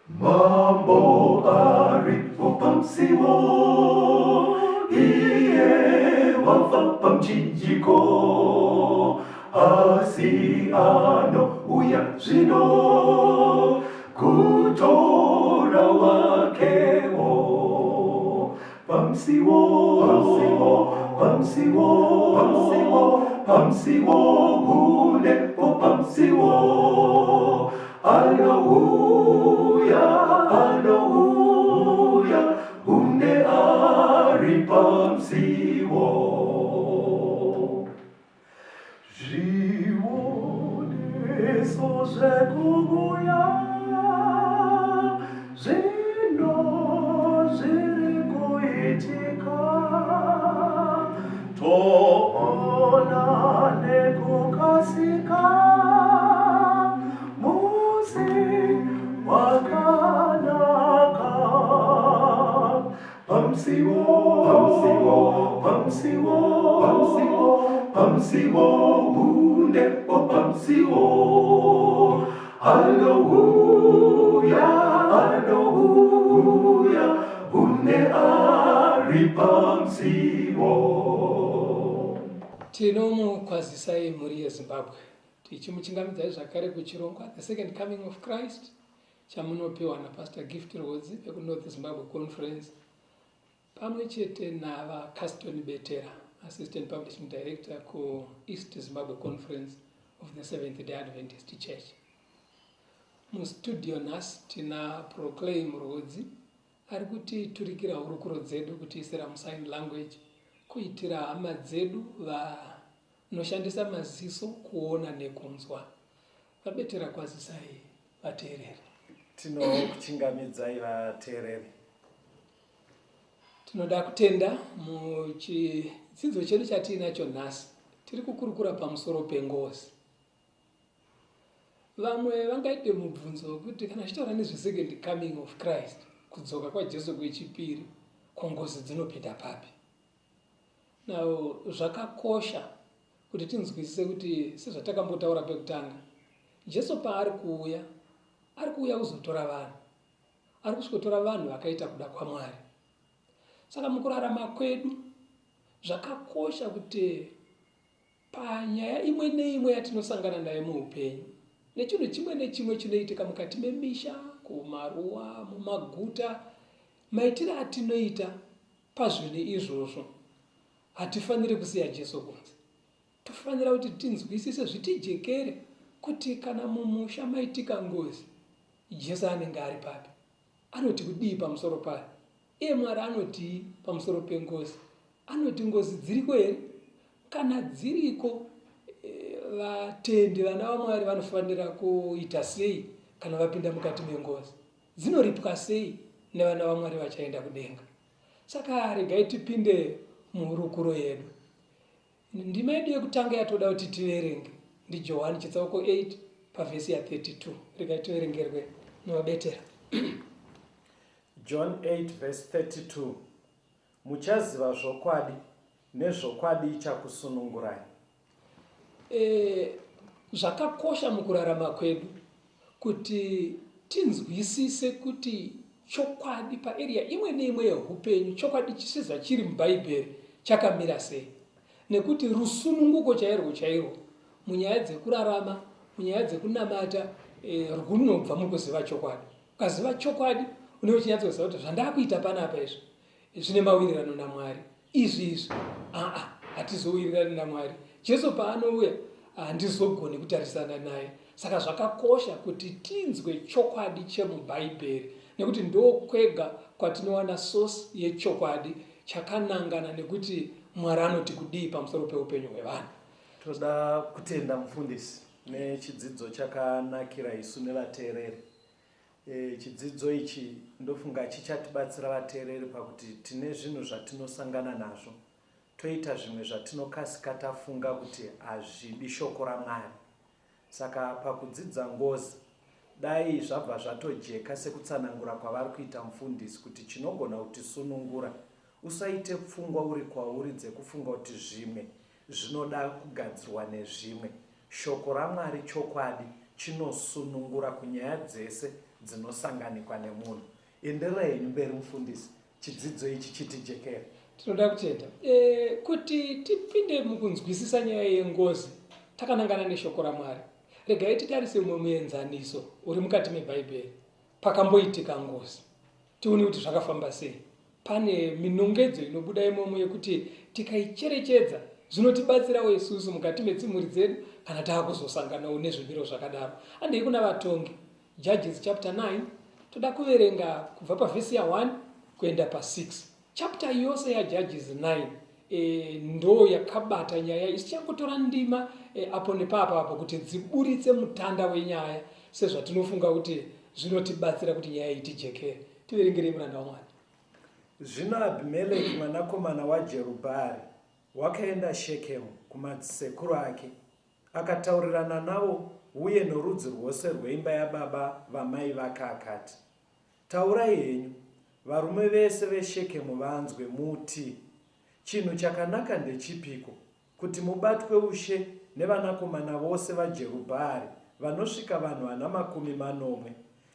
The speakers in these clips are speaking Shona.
Mambo aripo pamsiwo, iye wafa pamchinjiko, asi ano uya zvino, kutora wakewo. Pamsiwo, unepo pamsiwo, Hallelujah, une ari pamsiwo. Živone so kuguya, zino zirikuitika, to ona nekukasika, wakanaka. Pamsiwo, unepo pamsiwo. Hallelujah, une ari pamsiwo. Tinomukwazisai mhuri yeZimbabwe tichimuchingamidzai zvakare kuchirongwa The Second Coming of Christ chamunopiwa naPastor Gift Rodzi pekuNorth Zimbabwe Conference pamwe chete navaCaston Betera, Assistant Publishing Director kuEast Zimbabwe Conference of the Seventh-day Adventist Church. Mustudio nhasi tina Proclaim Rodzi ari kutiturikira hurukuro dzedu kutiisira musign language kuitira hama dzedu vanoshandisa maziso kuona nekunzwa. Vabetera kwazisai vateereri. Tinokuchingamidzai vateereri. Tinoda kutenda muchidzidzo chedu chatiinacho nhasi tiri kukurukura pamusoro pengozi. Vamwe vangaite mubvunzo wekuti kana tichitaura nezve Second Coming of Christ, kudzoka kwaJesu kwechipiri, kongozi dzinopinda papi? Now, zvakakosha kuti tinzwisise kuti sezvatakambotaura pekutanga, Jesu paari kuuya kuzotora vanhu. Ari kusvotora vanhu vakaita kuda kwaMwari. Saka mukurarama kwedu zvakakosha kuti panyaya imwe neimwe yatinosangana nayo muupenyu, nechinhu chimwe nechimwe chinoitika mukati memisha, kumaruwa, mumaguta, maitiro atinoita pazvinhu izvozvo, hatifaniri kusiya Jesu kunze. Tofanira kuti tinzwisise zvitijekere kuti kana mumusha maitika ngozi, Jesu anenge ari papi, anoti kudii pamusoro payo. Iye Mwari anoti pamusoro pengozi, anoti ngozi dziriko here? Kana dziriko, vatendi vana vaMwari vanofanira kuita sei kana vapinda mukati mengozi? Dzinoripwa sei nevana vaMwari vachaenda kudenga? Saka regai tipinde muhurukuro yedu. Ndima yedu yekutanga yatoda kuti tiverenge ndiJohani chitsauko 8 pavhesi ya 32. Regai tiverengerwe nevabetera. John 8 verse 32. Muchaziva zvokwadi, nezvokwadi chakusunungurai. Zvakakosha mukurarama kwedu kuti tinzwisise kuti chokwadi paarea imwe neimwe yehupenyu, chokwadi chisizva chiri muBhaibheri chakamira sei. Nekuti rusununguko chairwo munyaya dzekurarama, munyaya dzekunamata, runobva mukuziva chokwadi. Ukaziva chokwadi unenge uchinyatsoziva kuti zvandakuita panapa izvi zvine mawirirano naMwari. Izvi hatizowirirani naMwari. Jesu paanouya handizogoni kutarisana naye. Saka zvakakosha kuti tinzwe chokwadi chemuBhaibheri, nekuti ndokwega kwatinowana source yechokwadi chakanangana nekuti Mwari anoti kudii pamusoro peupenyu hwevanhu. Toda kutenda mufundisi nechidzidzo chakanakira isu nevateereri. Chidzidzo ichi ndofunga chichatibatsira vateereri pakuti tine zvinhu zvatinosangana nazvo, toita zvimwe zvatinokasika tafunga kuti hazvidi shoko raMwari. Saka pakudzidza ngozi, dai zvabva zvatojeka sekutsanangura kwavari kuita mufundisi kuti chinogona kutisunungura, usaite pfungwa uri kwauri dzekufunga kuti zvimwe zvinoda kugadzirwa nezvimwe. Shoko raMwari chokwadi chinosunungura kunyaya dzese dzinosanganikwa nemunhu. Enderai henyu mberi mufundisi, chidzidzo ichi chitijekere. Tinoda kutenda kuti tipinde mukunzwisisa nyaya yengozi takanangana neshoko raMwari. Regai titarise mumwe muenzaniso uri mukati mebhaibheri pakamboitika ngozi, tione kuti zvakafamba sei. Pane minongedzo inobuda imomo yekuti tikaicherechedza zvinotibatsirawo isusu mukati metsimuri dzedu kana taakuzosanganawo nezvimiro zvakadaro. Handei kuna Vatongi, Judges chapter 9, toda kuverenga kubva pavhesi ya1 kuenda pa6. Chapter yose yaJudges 9 ndo yakabata nyaya isichangotora ndima apo nepapo apo kuti dziburitse mutanda wenyaya sezvatinofunga kuti zvinotibatsira kuti nyaya itijekere. Tiverengere muranda waMwari. Zvino Abhimeleki mwanakomana waJerubhaari wakaenda Shekemu kumadzikuru ake, akataurirana navo uye norudzi rwose rweimba yababa vamai vake akati, taurai henyu, varume vese veShekemu vanzwe muti, chinhu chakanaka ndechipiko, kuti mubatwe ushe nevanakomana vose vaJerubhaari vanosvika vanhu 40,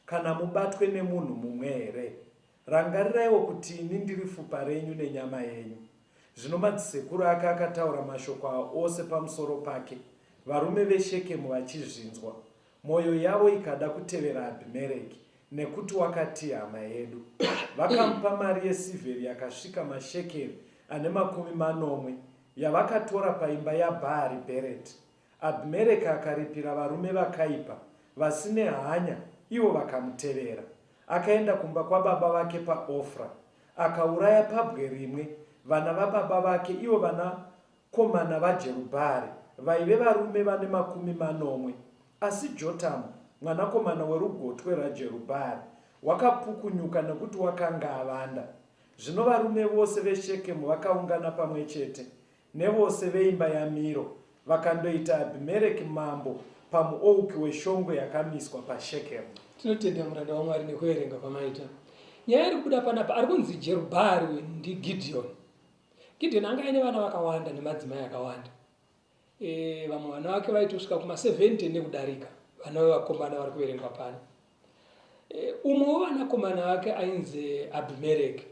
kana mubatwe nemunhu mumwe here? Rangariraiwo kuti ini ndiri fupa renyu nenyama yenyu. Zvino madzikuru ake akataura mashoko avo ose pamusoro pake, varume veShekemu vachizvinzwa, mwoyo yavo ikada kutevera Abhimereki, nekuti wakati hama yedu. Vakamupa mari yesirivheri yakasvika mashekeri ane 40 yavakatora paimba yaBhaari Bhereti. Abhimereki akaripira varume vakaipa vasine hanya, ivo vakamutevera. Akaenda kumba kwababa vake paOfra, akauraya pabwe rimwe vana vababa vake, ivo vanakomana vaJerubhaari vaive varume vane 40. Asi Jotamu mwanakomana werugotwe raJerubhaari wakapukunyuka nekuti wakanga avanda. Zvino varume vose veShekemu vakaungana pamwe chete nevose veimba yaMiro, vakandoita Abhimereki mambo pamuouki weshongwe yakamiswa paShekemu. Tinotenda muranda waMwari nekuverenga kwamaita. Nyaya iri kubuda panapa ari kunzi Jerubhaari ndiGidheoni. Gidheoni anga aine vana vakawanda nemadzimai akawanda. Vamwe vana vake vaitosvika kuma70 nekudarika, vana vevakomana vari kuverengwa pano. Umwe wevanakomana vake ainzi Abhimereki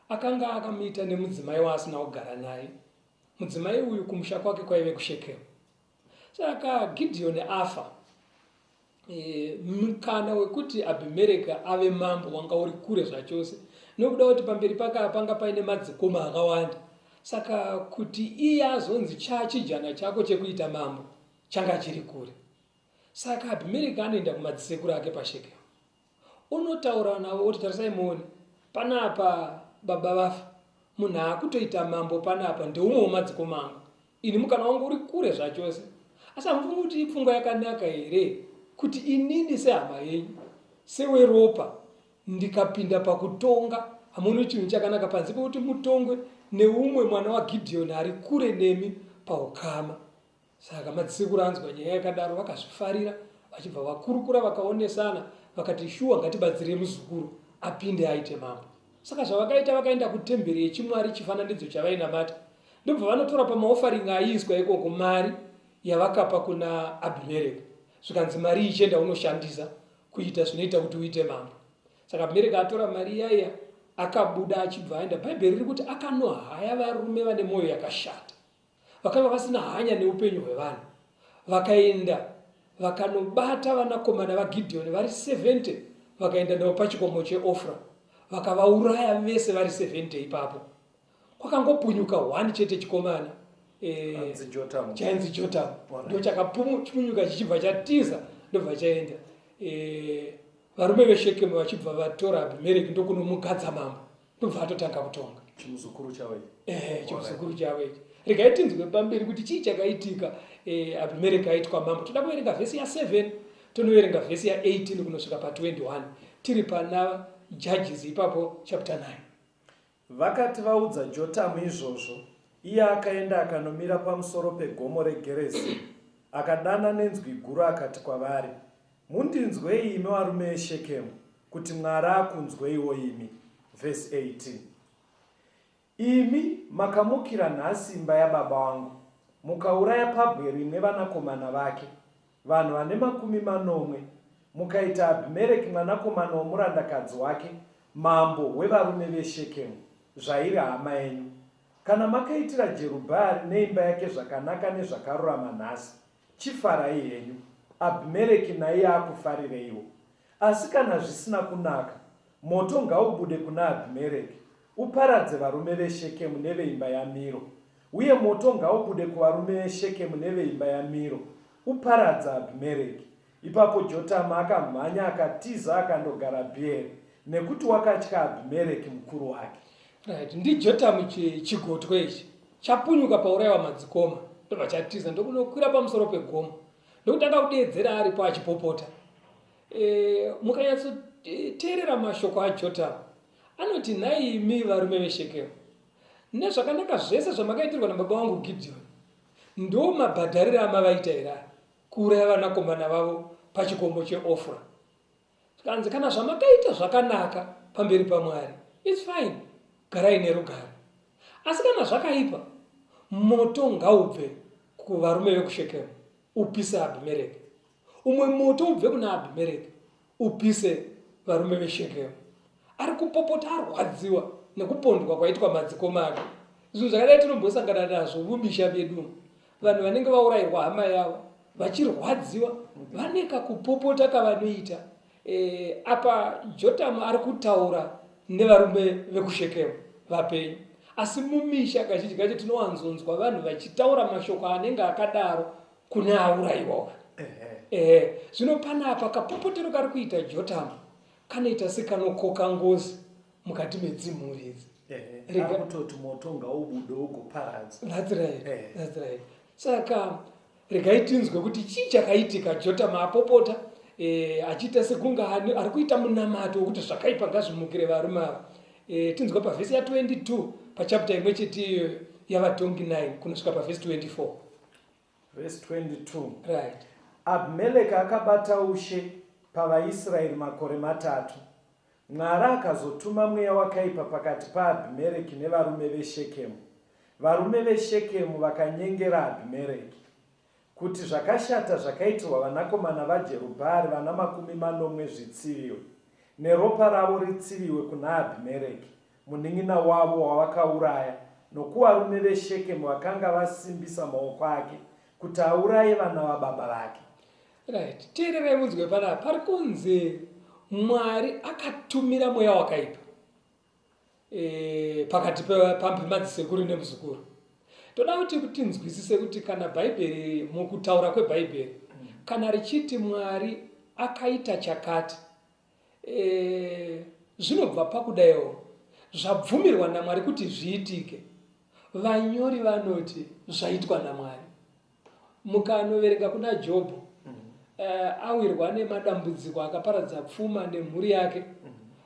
akanga akamita nemudzimai waasina kugara naye. Mudzimai uyu kumusha kwake kwaive kuShekemu. Saka Gidheoni afa, mukana wekuti Abhimereki ave mambo wanga uri kure zvachose, nokuda kuti pamberi pake panga paine madzikoma akawanda. Saka kuti iye azonzi chijana chako chekuita mambo changa chiri kure. Saka Abhimereki anoenda kumadzisekuru ake paShekemu, unotaura navo kuti tarisai muone, panapa baba vafa, munhu akutoita mambo panapa ndeumwe wemadzikoma angu, ini mukana wangu uri kure zvachose. Asi hamufungi kuti ipfungwa yakanaka here kuti inini sehama yenyu, seweropa, ndikapinda pakutonga, hamuoni chinhu chakanaka panze pekuti mutongwe neumwe mwana waGidheoni ari kure nemi paukama. Saka madzisekuru anzwa nyaya yakadaro vakazvifarira, vachibva vakurukura vakaonesana, vakati shuwa ngatibatsire muzukuru apinde aite mambo. Saka zvavakaita, vakaenda kutemberi yechimwari chifananidzo chavainamata, ndobva vanotora pamaofaringi aiiswa ikoko mari yavakapa kuna Abhimereki, zvikanzi mari ichienda unoshandisa kuita zvinoita kuti uite mambo. Saka Abhimereki atora mari iyaya akabuda achibva aenda. Bhaibheri riri kuti akanohaya varume vane mwoyo yakashata, vakanga vasina hanya neupenyu hwevanhu, vakaenda vakanobata vanakomana vaGidheoni vari 70, vakaenda navo pachikomo cheOfra, vakavauraya vese vari 70. Ipapo kwakangopunyuka 1 chete chikomana chainzi Jotamu, ndo chakapunyuka chichibva chatiza ndobva chaenda. Varume veShekemu vachibva vatora Abhimereki ndokunomugadza mambo, ndobva atotanga kutonga chimuzukuru chavo. chimuzukuru chavo ichi. Regai tinzwe pamberi kuti chii chakaitika Abhimereki aitwa mambo. Toda kuverenga vhesi ya7 tonoverenga vhesi ya18 kunosvika pa21, tiri pana Judges ipapo chapter 9. Vakati vaudza Jotamu izvozvo, iye akaenda akanomira pamusoro pegomo reGerizimu, akadana nenzwi guru akati kwavari, mundinzwei imi varume veShekemu, kuti Mwari akunzweiwo imi. Vhesi 18. Imi makamukira nhasi imba yababa vangu, mukauraya pabwe rimwe vanakomana vake, vanhu vane 40, mukaita Abhimereki mwanakomana womurandakadzi wake mambo wevarume veShekemu, zvairi hama yenyu. Kana makaitira Jerubhaari neimba yake zvakanaka nezvakarurama nhasi, chifarai henyu. Abhimereki naiye akufarireiwo. Asi kana zvisina kunaka, moto ngaubude kuna Abhimereki, uparadze varume veShekemu neveimba yaMiro. Uye moto ngaubude kuvarume veShekemu neveimba yaMiro, uparadze Abhimereki. Ipapo Jotamu akamhanya akatiza akandogara Bheeri, nekuti wakatya Abhimereki mukuru wake. Right. NdiJotamu chigotwe ichi chapunyuka paurayiwa madzikoma, ndobva chatiza ndokunokwira pamusoro pegomo, ndokutanga kudeedzera aripo achipopota. Mukanyatsoteerera mashoko aJotamu anoti, nhai imi varume veShekemu, nezvakanaka zvese zvamakaitirwa nababa vangu Gidheoni, ndo mabhadhariro amavaita here kuuraya vanakomana vavo pachikomo cheOfra. Kanzi kana zvamakaita zvakanaka pamberi paMwari, it's fine, garai nerugare. Asi kana zvakaipa, moto ngaubve kuvarume vekuShekemu upise Abhimereki. Umwe moto ubve kuna Abhimereki upise varume veShekemu. Ari kupopota arwadziwa nekupondwa kwaitwa madzikoma ake. Zvinhu zvakadai tinombosangana nazvo mumisha medu. Vanhu vanenge vaurayirwa hama yavo vachirwadziwa, vaneka kupopota kavanoita. Apa Jotamu ari kutaura nevarume vekuShekemu vapenyu. Asi mumisha kazhinji kacho tinowanzonzwa vanhu vachitaura mashoko anenge akadaro kune aurayiwa. Zvino panapa kapopotero kari kuita Jotamu kanoita sekanokoka ngozi mukati medzimhuri idzi. Kutoti moto ngaubude ugoparadza. That's right. That's right. Saka regai tinzwe kuti chii chakaitika Jotamu apopota achiita sekunga ari kuita munamato wekuti zvakaipa ngazvimukire varume ava. Tinzwe pavhesi ya22 pachapta imwe chete yavatongi 9 kunosvika pavhesi 24. Verse 22. Right. Abhimeleki akabata ushe pavaIsraeri makore 3. Mwari akazotuma mweya wakaipa pakati paAbhimereki nevarume veShekemu. Varume veShekemu vakanyengera Abhimereki kuti zvakashata zvakaitirwa vanakomana vaJerubhaari vana 40 zvitsiviwe, neropa ravo ritsiviwe kuna Abhimereki munin'ina wavo wavakauraya, nokuvarume veShekemu vakanga vasimbisa maoko ake kuti auraye vana vababa vake. Right. Teererai munzwe panapa pari kunzi Mwari akatumira mweya wakaipa pakati pamadzissekuru nemuzukuru. Toda kuti tinzwisise kuti kana Bhaibheri, mukutaura kweBhaibheri, kana richiti Mwari akaita chakati, zvinobva pakudaiwo zvabvumirwa naMwari kuti zviitike. Vanyori vanoti zvaitwa naMwari. Mukanoverenga kuna Jobho, awirwa nemadambudziko akaparadza pfuma nemhuri yake,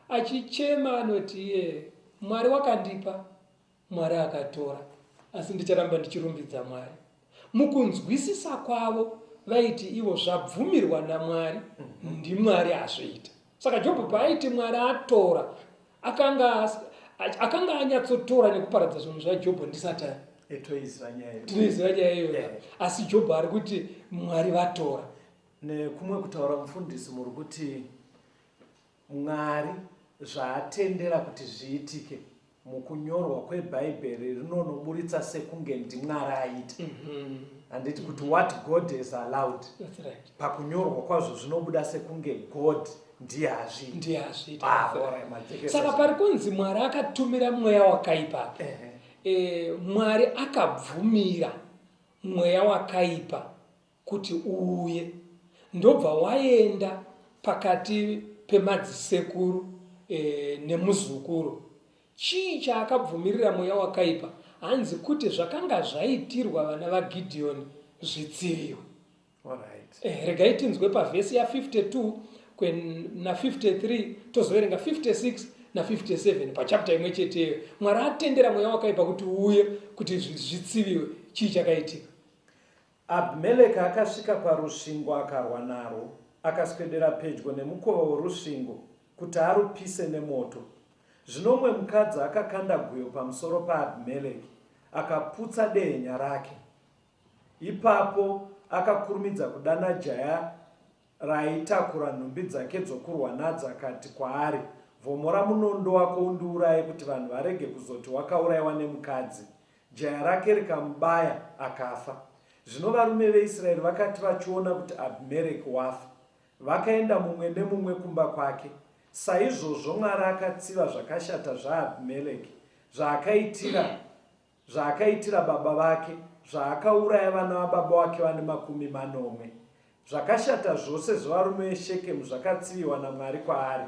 achichema anoti Mwari wakandipa, Mwari akatora, asi ndicharamba ndichirumbidza Mwari. Mukunzwisisa kwavo vaiti ivo zvabvumirwa naMwari, ndiMwari azviita. Saka Jobho paaiti Mwari atora, akanga anyatsotora nekuparadza zvinhu zvaJobho ndisatani. Tinoiziva nyaya iyoyo. Asi Jobho ari kuti Mwari vatora. Nekumwe kutaura mufundisi muri kuti Mwari zvaatendera kuti zviitike mukunyorwa kweBhaibheri rinonoburitsa sekunge ndiMwari aita. Handiti kuti what God has allowed. That's right. Pakunyorwa kwazvo zvinobuda sekunge God ndiye azviita. Saka pari kunzi Mwari akatumira mweya wakaipa. Mwari akabvumira mweya wakaipa kuti uuye. Ndobva waenda pakati pemadzisekuru nemuzukuru. Chii chaakabvumirira mweya wakaipa? Hanzi kuti zvakanga zvaitirwa vana vaGidheoni zvitsiviwe. Regai tinzwe pavhesi ya52 na53 tozoverenga 56 na57 pachapta imwe cheteyo. Mwari atendera mweya wakaipa kuti uuye kuti zvitsiviwe. Chii chakaitika? Abhimeleki akasvika parusvingo akarwa naro, akaswedera pedyo nemukova worusvingo kuti arupise nemoto. Zvino mumwe mukadzi akakanda guyo pamusoro paAbhimeleki, akaputsa dehenya rake. Ipapo akakurumidza kudana jaya raitakura nhumbi dzake dzokurwa nadzo akati kwaari, vhomora munondo wako undiuraye kuti vanhu varege kuzoti wakaurayiwa nemukadzi. Jaya rake rikamubaya akafa. Zvino varume veIsraeri vakati vachiona kuti Abhimereki wafa, vakaenda mumwe nemumwe kumba kwake. Saizvozvo Mwari akatsiva zvakashata zvaAbhimereki, zvaakaitira baba vake, zvaakauraya vana vababa vake vane 40. Zvakashata zvose zvevarume veShekemu zvakatsiviwa naMwari kwaari.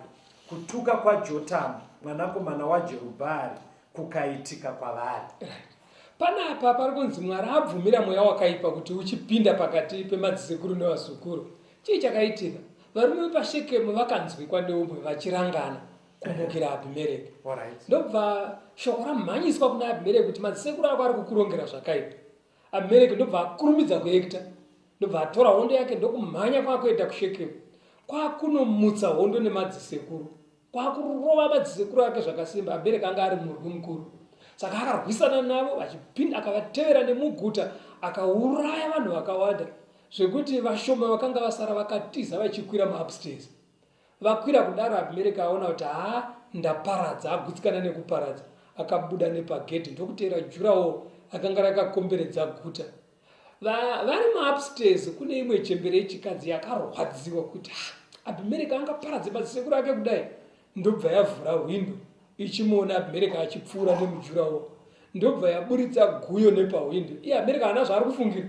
Kutuka kwaJotamu mwanakomana waJerubhaari kukaitika kwavari. Panapa pari kunzi Mwari abvumira mweya wakaipa kuti uchipinda pakati pemadziseguru nevazukuru. Chii chakaitika? Varume vepaShekemu vakanzwikwa neumwe vachirangana kumukira Abhimereki. Ndobva shoko ramhanyiswa kuna Abhimereki kuti madziseguru ako ari kukurongera zvakaipa. Abhimereki ndobva akurumidza kuekta, ndobva atora hondo yake ndokumhanya kwakuenda kuShekemu, kwakunomutsa hondo nemadzisekuru, kwakurova madzisekuru ake zvakasimba. Abhimereki anga ari murwi mukuru, saka akarwisana navo achipinda, akavatevera nemuguta, akauraya vanhu vakawanda zvekuti vashoma vakanga vasara vakatiza vachikwira maupstairs. Vakwira kudaro Abhimereki aona kuti ndaparadza, agutsikana nekuparadza, akabuda nepagedhi ndokutera jurawo akanga rakakomberedza guta. Vari maupstairs kune imwe chembere yechikadzi yakarwadziwa kuti Abhimereki angaparadze madzisekuru ake kudai. Ndobva yavhura windo ichimuona Abhimereki achipfuura nemujurawo, ndobva yaburitsa guyo nepawindo. Iye Abhimereki haana zvaari kufungira,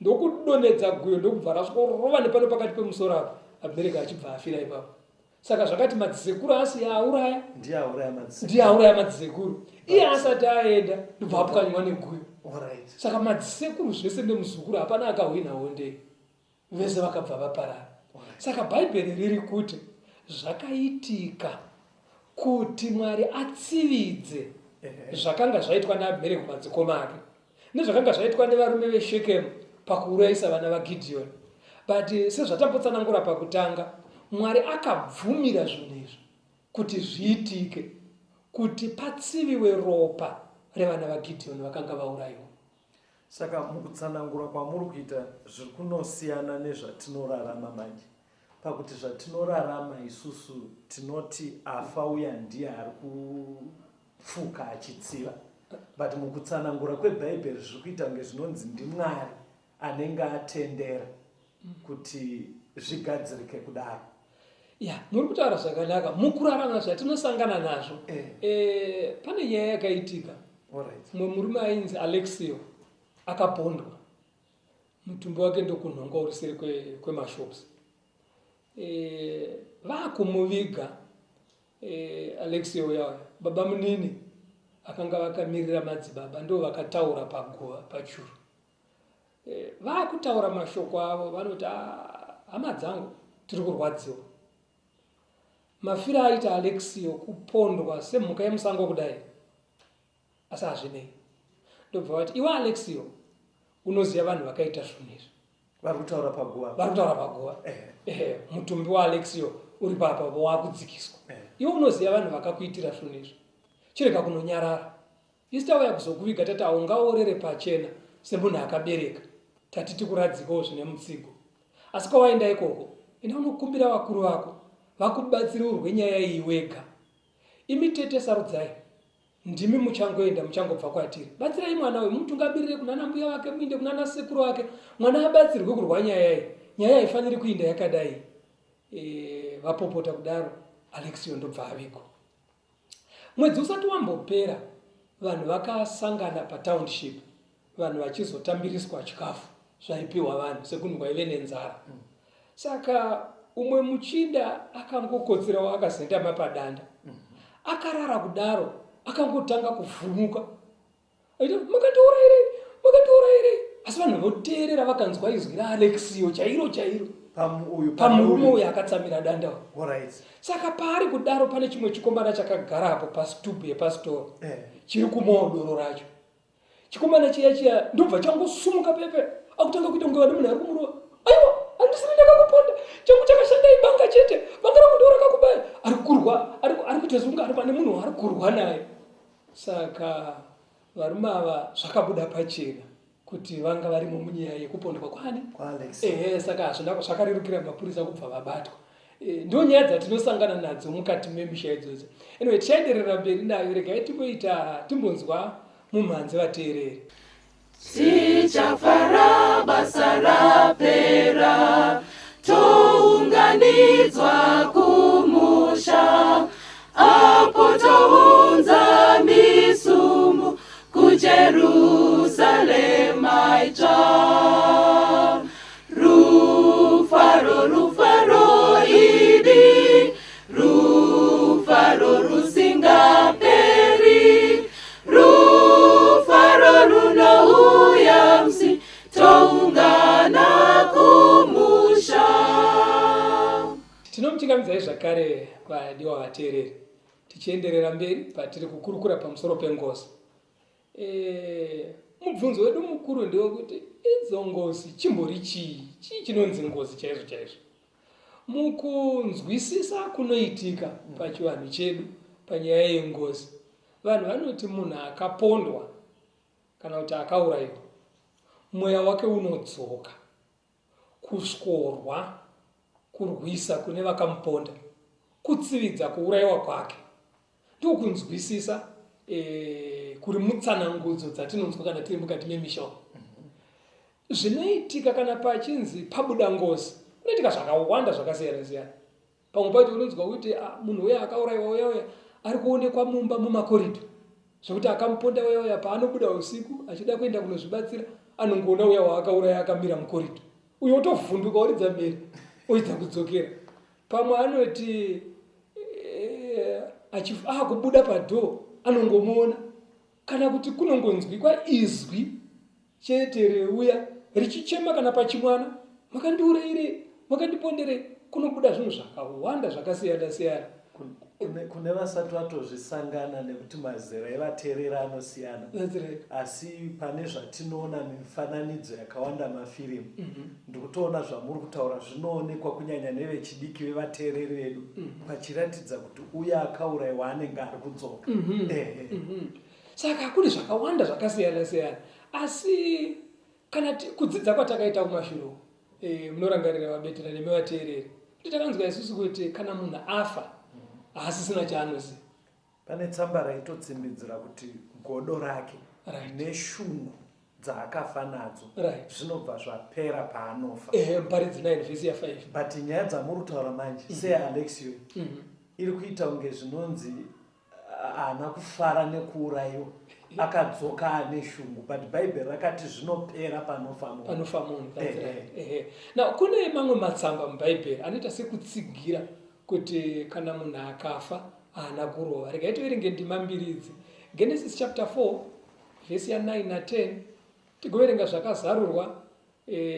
ndokudonedza guyo ndokubva rasvikorova nepano pakati pemusoro apo. Abhimereki achibva afira ipapo. Saka zvakati madzisekuru asi yauraya, ndiye auraya madzisekuru. Iye asati aenda ndobva apwanywa neguyo. Saka madzisekuru zvese nemuzukuru hapana akahwina honde, vese vakabva vaparara. Saka Bhaibheri riri kuti zvakaitika kuti Mwari atsividze zvakanga zvaitwa naAbhimereki kumadzikoma ake, nezvakanga zvaitwa nevarume veShekemu pakuurayisa vana vaGidheoni. But sezvatambotsanangura pakutanga, Mwari akabvumira zvinhu izvi kuti zviitike, kuti patsiviwe ropa revana vaGidheoni vakanga vaurayiwa. Saka mukutsanangura kwamuri kuita zviri kunosiyana nezvatinorarama manje, pakuti zvatinorarama isusu tinoti afa uya ndiye ari kufuka achitsiva, but mukutsanangura kweBhaibheri zviri kuita kunge zvinonzi ndiMwari anenge atendera kuti zvigadzirike kudaro. Muri kutaura zvakanaka. Mukurarama zvatinosangana nazvo, pane nyaya yakaitika. Mumwe murume ainzi Alexio akapondwa, mutumbi wake ndokunhonga uri seri kwemashops. Vakumuviga Alexio uya, baba munini akanga vakamirira madzibaba ndo vakataura paguva pachuru. Vakutaura mashoko avo, vanoti hama dzangu tiri kurwadziwa. Mafira aita Alexio kupondwa semhuka yemusango kudai, asi hazvinei. Ndobva vati iwe Alexio unoziva vanhu vakaita zvinhu izvi, vari kutaura paguva. Mutumbi waAlexio uri papa wakudzikiswa. Iwe unoziva vanhu vakakuitira zvinhu izvi, chirega kunonyarara. Isi tauya kuzokuviga tati haungaorere pachena semunhu akabereka, tatiti kuradzikawo zvine mutsigo. Asi kwawaenda ikoko, enda unokumbira vakuru vako vakubatsire urwe nyaya iyi wega. Imi tete sarudzai, ndimi muchangoenda muchangobva kwatiri. Batsirai mwana uyu, mutungabirire kunana mbuya wake, muinde kunana sekuru wake, mwana abatsirwe kurwa nyaya iyi. Nyaya haifaniri kuinda yakadai. Vapopota kudaro, Alexio ndobva avigwa. Mwedzi usati wambopera, vanhu vakasangana patownship, vanhu vachizotambiriswa chikafu zvaipiwa vanhu sekunhu kwaive nenzara. Saka umwe muchinda akangokotserawo akazendama padanda, akarara kudaro, akangotanga kuvhumuka, makatourairei. Asi vanhu voteerera vakanzwa izwi raAlexio chairo pamurume uyu akatsamira danda. Saka paari kudaro pane chimwe chikombana chakagarapo pasitubu yepasitoro, chiri kumawo doro racho. Chikomana chiya ndobva changosumuka pepe, akutanga kuita kunge vane munhu ari kumurova. Aiwa, handisiri ndakakuponda, changu chakashanda ibanga chete, banga rangu ndo rakakubaya. Ari kurwa, ari kutozunga ari pane munhu ari kurwa naye. Saka varume ava zvakabuda pachena kuti vanga varimo munyaya yekupondwa kwani kwaalex saka hazvina zvakarerukira mapurisa kubva vabatwa. Ndo nyaya dzatinosangana nadzo mukati memisha idzodzo. Anyway, tichaenderera mberi nayo, regai timbonzwa mumhanzi vateereri. Tichafara basa rapera, tounganidzwa kumusha, apo tounza misumbu kuJerusalema itsva. Rufaro, rufaro idi, rufaro rusingaperi, rufaro runouya msi, toungana kumusha. Tinomuchingamidzai zvakare vadiwa vateereri, tichienderera mberi patiri kukurukura pamusoro pengozi. Mubvunzo wedu mukuru ndewekuti idzo ngozi chimbori chii chinonzi ngozi chaizvo chaizvo. Mukunzwisisa kunoitika pachivanhu chedu panyaya yengozi, vanhu vanoti munhu akapondwa kana kuti akaurayiwa, mweya wake unodzoka, kusvorwa, kurwisa kune vakamuponda, kutsividza kuurayiwa kwake, ndokunzwisisa kuri mutsanangudzo dzatinonzwa kana tiri mukati memisha. Zvinoitika kana pachinzi pabuda ngozi, kunoitika zvakawanda zvakasiyana siyana. Pamwe pacho unonzwa kuti munhu uya akaurayiwa uya ari kuonekwa mumba mumakoridho, zvokuti akamuponda uya paanobuda usiku achida kuenda kunozvibatsira, anongoona uya waakauraya akamira mukoridho, uyo otovhunduka oridza mberi oedza kudzokera. Pamwe anoti kubuda padhoo anongomuona, kana kuti kunongonzwikwa izwi chete reuya richichema kana pachimwana, makandiurayire, makandipondere. Kunobuda zvinhu zvakawanda zvakasiyana siyana. kune vasati vatozvisangana nekuti mazera evateereri anosiyana. That's right. Asi pane zvatinoona mifananidzo yakawanda mafirimu, ndikutoona zvamuri kutaura zvinoonekwa kunyanya nevechidiki vevateereri vedu, pachiratidza kuti uya akaurayiwa anenge ari kudzoka. Saka kune zvakawanda zvakasiyana siyana, asi kana kudzidza kwatakaita kumashure, munorangarira vabeterani nevateereri, takanzwa isusu kuti kana munhu afa haasisina chaanoziva. Pane tsamba raitotsimbidzira kuti godo rake neshungu dzaakafa nadzo zvinobva zvapera paanofa. Muparidzi 9 vhesi ya 5. But nyaya dzamuri kutaura manje seAlexio iri kuita kunge zvinonzi haana kufara nekuurayiwa, akadzoka ane shungu, but Bhaibheri rakati zvinopera panofa munhu. Na kune mamwe matsamba mubhaibheri anoita sekutsigira kuti kana munhu akafa haana kurova. Regai toverenge ndima mbiri idzi. Genesis chapter 4 vhesi ya 9 na 10, tigoverenga zvakazarurwa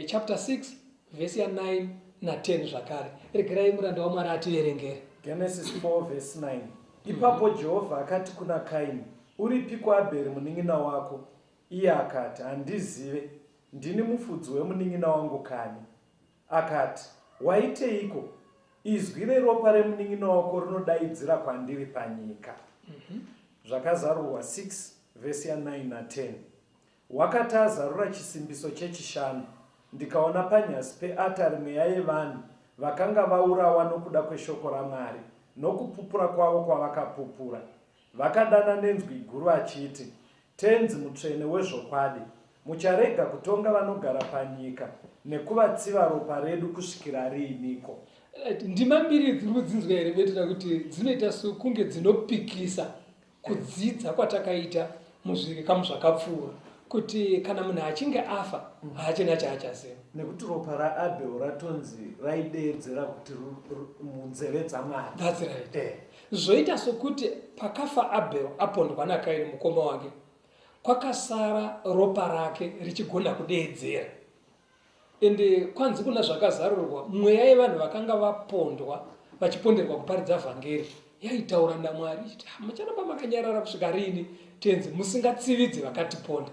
chapter 6 vhesi ya 9 na 10 zvakare. Regerai muranda waMwari ativerengere. Genesis 4 vhesi 9. Ipapo Jehovha akati kuna Kaini, uripiko Abheri munin'ina wako? Iye akati, handizive, ndini mufudzi wemunin'ina wangu kani. Akati, waiteiko? Izwi reropa remunin'ina wako rinodaidzira kwandiri panyika. Zvakazarurwa 6 vhesi ya 9 na 10. Wakati azarura chisimbiso chechishanu, ndikaona panyasi peatari mweya yevanhu vakanga vaurawa nokuda kweshoko raMwari, nokupupura kwavo kwavakapupura. Vakadana nenzwi guru achiti, tenzi mutsvene wezvokwadi, mucharega kutonga vanogara panyika nekuvatsiva ropa redu kusvikira riiniko? Ndima mbiri dziri kudzinzwa here betera kuti dzinoita sokunge dzinopikisa kudzidza kwatakaita muzvikamu zvakapfuura, kuti kana munhu achinge afa haachina chaachaziva. Nekuti ropa raAbheri ratonzi raideedzera kuti munzeve dzaMwari. That's right. Zvoita sokuti pakafa Abheri apondwa naKaini mukoma wake, kwakasara ropa rake richigona kudeedzera. Ende kwanzi kuna zvakazarurwa, mweya yevanhu vakanga vapondwa vachiponderwa kuparidza vhangeri yaitaura naMwari ichiti, mucharamba makanyarara kusvika rini tenzi musingatsividzi vakatiponda.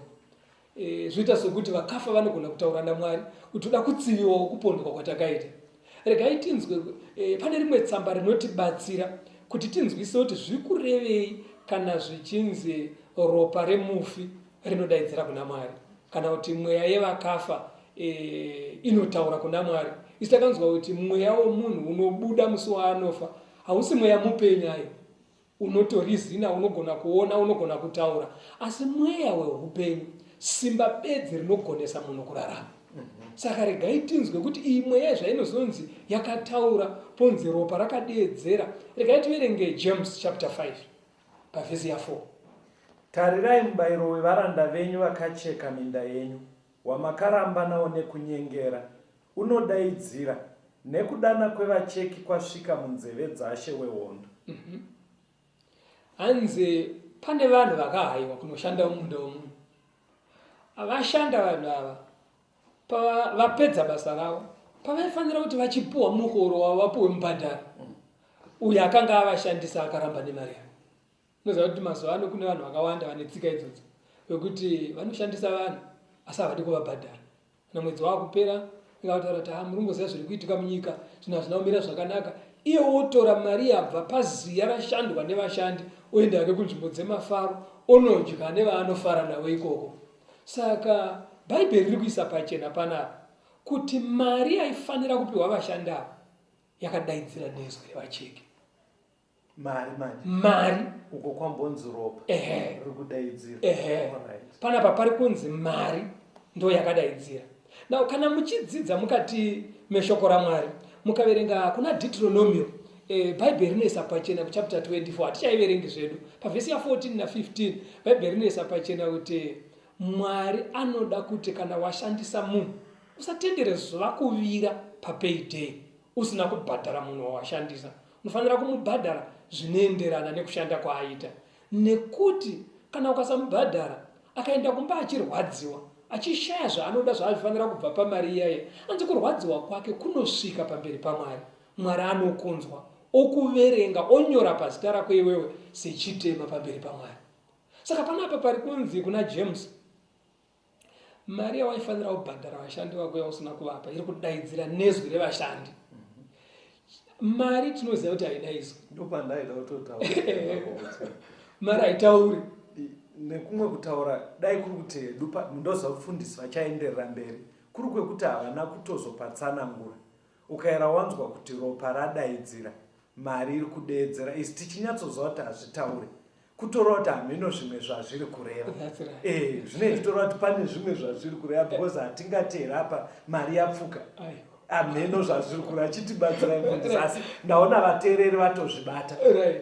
Zvoita sokuti vakafa vanogona kutaura naMwari kuti toda kutsiviwawo kupondwa kwatakaita. Regai tinzwe, pane rimwe tsamba rinotibatsira kuti tinzwise kuti zviri kurevei kana zvichinzi ropa remufi rinodaidzira kuna Mwari. kana kuti mweya yevakafa inotaura kuna Mwari. Isi takanzwa kuti mweya womunhu unobuda musi waanofa hausi mweya mupenyayo unotorizina, unogona kuona, unogona kutaura, asi mweya weupenyu, simba bedzi rinogonesa munhu kurarama. Saka regai tinzwe kuti iyi mweya zvainozonzi yakataura ponzi ropa rakadeedzera. Regai tiverenge James chapter 5 pavhesi ya 4. Tarirai mubayiro wevaranda venyu vakacheka minda yenyu, wamakaramba nawo nekunyengera, unodaidzira nekudana kwevacheki kwasvika munzeve dzashe wehondo. Hanzi pane vanhu vakahayiwa kunoshanda mumunda womunhu. Vashanda vanhu ava vapedza basa ravo, pavaifanira kuti vachipuwa muhoro wavo vapuwe mubhadharo, uyo akanga avashandisa akaramba nemari yavo. Unoziva kuti mazuva ano kune vanhu vakawanda vane tsika idzodzo vekuti vanoshandisa vanhu asi havadi kuvabhadhara. Kana mwedzi wakupera ingataura kuti murumboziva zviri kuitika munyika, zvinhu hazvina kumira zvakanaka, iye wotora mari yabva paziya rashandwa nevashandi oenda hake kunzvimbo dzemafaro onodya nevaanofara navo ikoko. Saka Bhaibheri riri kuisa pachena panapa kuti mari yaifanira kupiwa vashandi ava yakadaidzira nezwi revacheki. Mari uko kwambonzi ropa riri kudaidzira. Panapa pari kunzi mari ndo yakadaidzira. Now kana muchidzidza mukati meshoko raMwari mukaverenga kuna Deuteronomio, Bhaibheri rinoisa pachena kuchapter 24, hatichaiverengi zvedu, pavhesi ya 14 na 15 Bhaibheri rinoisa pachena kuti Mwari anoda kuti kana washandisa munhu usatendere zuva kuvira papayday usina kubhadhara munhu wawashandisa. Unofanira kumubhadhara zvinoenderana nekushanda kwaaita, nekuti kana ukasamubhadhara akaenda kumba achirwadziwa achishaya zvaanoda zvaazvifanira kubva pamari iyaye, anzi kurwadziwa kwake kunosvika pamberi paMwari. Mwari anokunzwa, okuverenga, onyora pazita rako iwewe sechitema pamberi paMwari. Saka panapa pari kunzi kuna James, mari yawaifanira kubhadhara vashandi vako yausina kuvapa iri kudaidzira nezwi revashandi. Mari tinoziva kuti haina izwi. Ndopandaida kutotaura. Mari haitauri. Nekumwe kutaura dai kuri kuti ndoza kufundisi vachaenderera mberi kuri kwekuti havana kutozopatsanangura. Ukaera wanzwa kuti ropa radaidzira, mari iri kudeedzera, isi tichinyatsozva kuti hazvitaure kutora kuti hameno zvimwe zvazviri kureva. Zvinoitora kuti pane zvimwe zvazviri kureva because hatingatera apa mari yapfuka. Hameno zvazviri kureva chitibatsira mufundisi, asi ndaona vateereri vatozvibata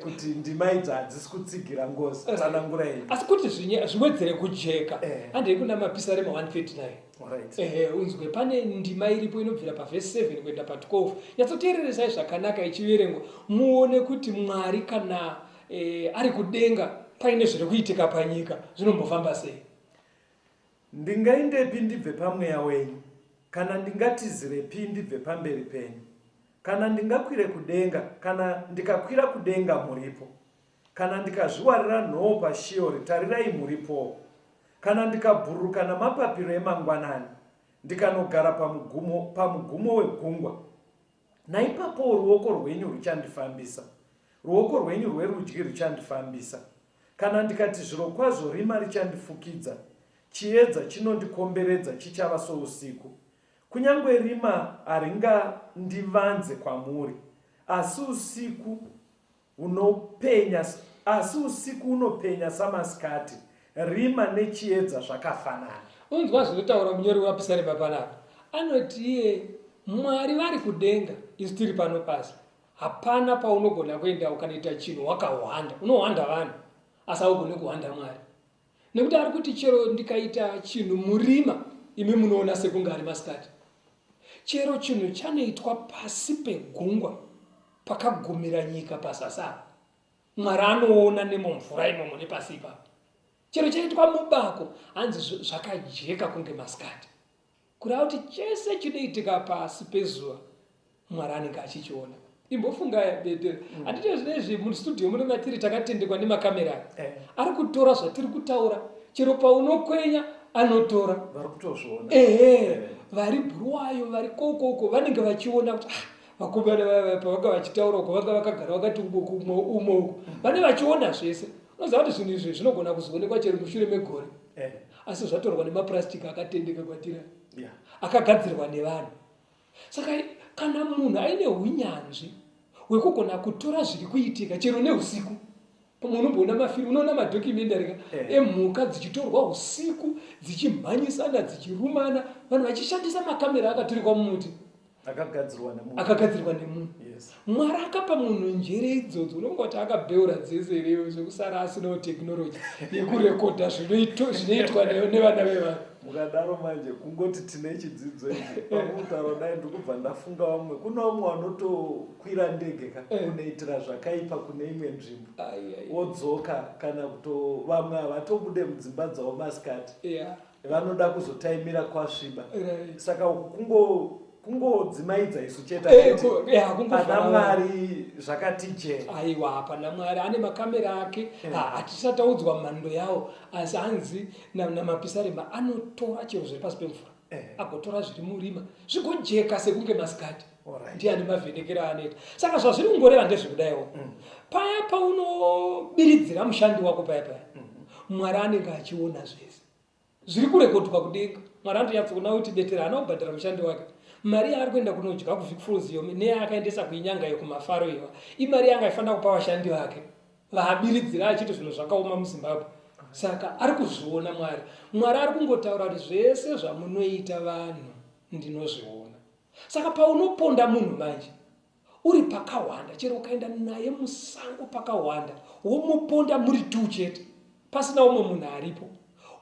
kuti ndima idzi hadzisi kutsigira ngozi. Tsanangura yenyu. Asi kuti zviwedzere kujeka handei kuna Mapisarema 139. Unzwe pane ndima iripo inobvira pavhesi 7 kuenda pa12. Nyatsoteereresai zvakanaka ichiverengwa muone kuti Mwari kana ari kudenga paine zviri kuitika panyika zvinombofamba sei. Ndingaindepi ndibve pamweya wenyu, kana ndingatizirepi ndibve pamberi penyu, kana ndingakwire kudenga, kana ndikakwira kudenga muripo, kana ndikazviwarira nhoo paSheori, tarirai muripowo, kana ndikabhururuka namapapiro emangwanani ndikanogara pamugumo wegungwa, naipapo ruoko rwenyu ruchandifambisa, ruoko rwenyu rwerudyi ruchandifambisa. Kana ndikati zvirokwazvo rima richandifukidza, chiedza chinondikomberedza chichava sousiku. Kunyange rima haringandivanze kwamuri, asi usiku unopenya samasikati, rima nechiedza zvakafanana. Unzwa zvinotaura munyori waPisarema panapa. Anoti iye Mwari vari kudenga, isi tiri pano pasi. Hapana paunogona kuenda ukanoita chinhu wakahwanda. Unohwanda vanhu asi haugoni kuhwanda Mwari. Nekuti ari kuti chero ndikaita chinhu murima imi munoona sekunge ari masikati. Chero chinhu chanoitwa pasi pegungwa pakagumira nyika pasasa, Mwari anoona nemumvura imomo nepasi ipapo. Chero chaitwa mubako hanzi zvakajeka kunge masikati, kureva kuti chese chinoitika pasi pezuva Mwari anenge achichiona. Imbofunga bedere handiti zvinezvi mustudio muno matiri takatendekwa nemakamera ari kutora zvatiri kutaura, chero paunokwenya anotora. Vari kutozviona. Vari Bhuruwayo, vari kokoko vanenge vachiona kuti vakomana vaya pavanga vachitaura uko vanga vakagara vakati umo uko vane vachiona zvese. Unoziva kuti zvinhu izvi zvinogona kuzoonekwa chero mushure megore. asi zvatorwa nemapurasitiki akatendeka kwatira Yeah. akagadzirwa nevanhu. Saka kana munhu aine unyanzvi hwekugona kutora zviri kuitika chero neusiku, unomboona mafilmu, unoona madhocumentary emhuka dzichitorwa usiku dzichimhanyisana dzichirumana, vanhu vachishandisa makamera akaturikwa mumuti akagadzirwa nemunhu. Yes. Mwari akapa munhu njere idzodzo, unongoti akabheura dzese rewo zvekusara asinawo tekinoloji yekurekodha zvinoitwa nevana vevanhu. Mukadaro manje kungoti tine chidzidzo ichi pamutauro dai ndikubva ndafunga vamwe kuna vamwe vanotokwira ndege kunoitira zvakaipa kune imwe nzvimbo wodzoka kana kuto vamwe havatobude mudzimba dzavo masikati vanoda kuzotaimira kwasviba. Saka kungodzimaidza isu cheta pana Mwari zvakati je. Aiwa, pana Mwari ane makamera ake. Hatisataudzwa mhando yawo, asi hanzi namapisarema anotora chero zviri pasi pemvura agotora zviri murima zvigojeka sekunge masikati. Ndiani mavhenekera anoita. Saka zvazviri kungoreva ndezvekudaiwo, paya paunobiridzira mushandi wako paya Mwari anenge achiona zvese zviri kurekodwa kudenga. Mwari anotonyatsokuona kuti betera haana kubhadhara mushandi wake. Mari yaari kuenda kunodya kuzvikufuruzio neyaakaendesa kuinyanga yekumafaro iwa, imari yanga aifanira kupa vashandi vake vaabiridzira achiti zvinhu zvakaoma muZimbabwe. Saka ari kuzviona Mwari. Mwari ari kungotaura kuti zvese zvamunoita vanhu ndinozviona. Saka paunoponda munhu manje uri pakawanda, chero ukaenda naye musango pakawanda, womuponda muri tu chete pasina umwe munhu aripo,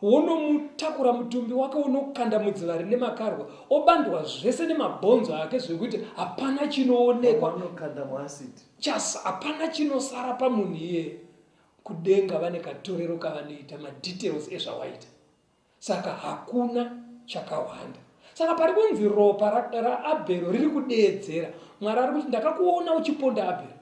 wonomutakura mutumbi wake unokanda mudziva rine makarwa, obandwa zvese nemabhonzo ake zvekuti hapana chinoonekwa, hapana chinosara pamunhu iye. Kudenga vane katorero kavanoita madetails ezvawaita. Saka hakuna chakawanda. Saka pari kunzi ropa raAbhero riri kudeedzera, Mwari ari kuti ndakakuona uchiponda Abhero.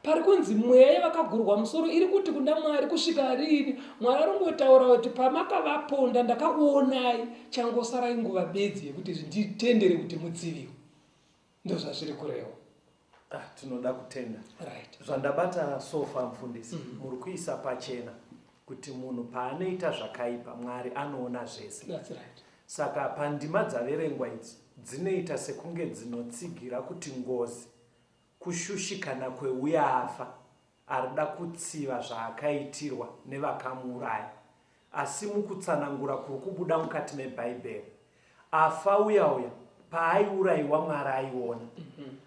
Pari kunzi mweya yavakagurwa musoro iri kuti kuna Mwari kusvika rini. Mwari ari kungotaura kuti pamakavaponda ndakakuonai, changosarai nguva bedzi yekuti nditendere kuti mutsiviwe. Ndozvazviri kureva. Tinoda kutenda. Right. Zvandabata sofa mufundisi, muri kuisa pachena kuti munhu paanoita zvakaipa Mwari anoona zvese. That's right. Saka pandima dzaverengwa idzi dzinoita sekunge dzinotsigira kuti ngozi, kushushikana kweuya afa arida kutsiva zvaakaitirwa nevakamuuraya. Asi mukutsanangura kuri kubuda mukati meBhaibheri, afa uya paaiurayiwa Mwari aiona.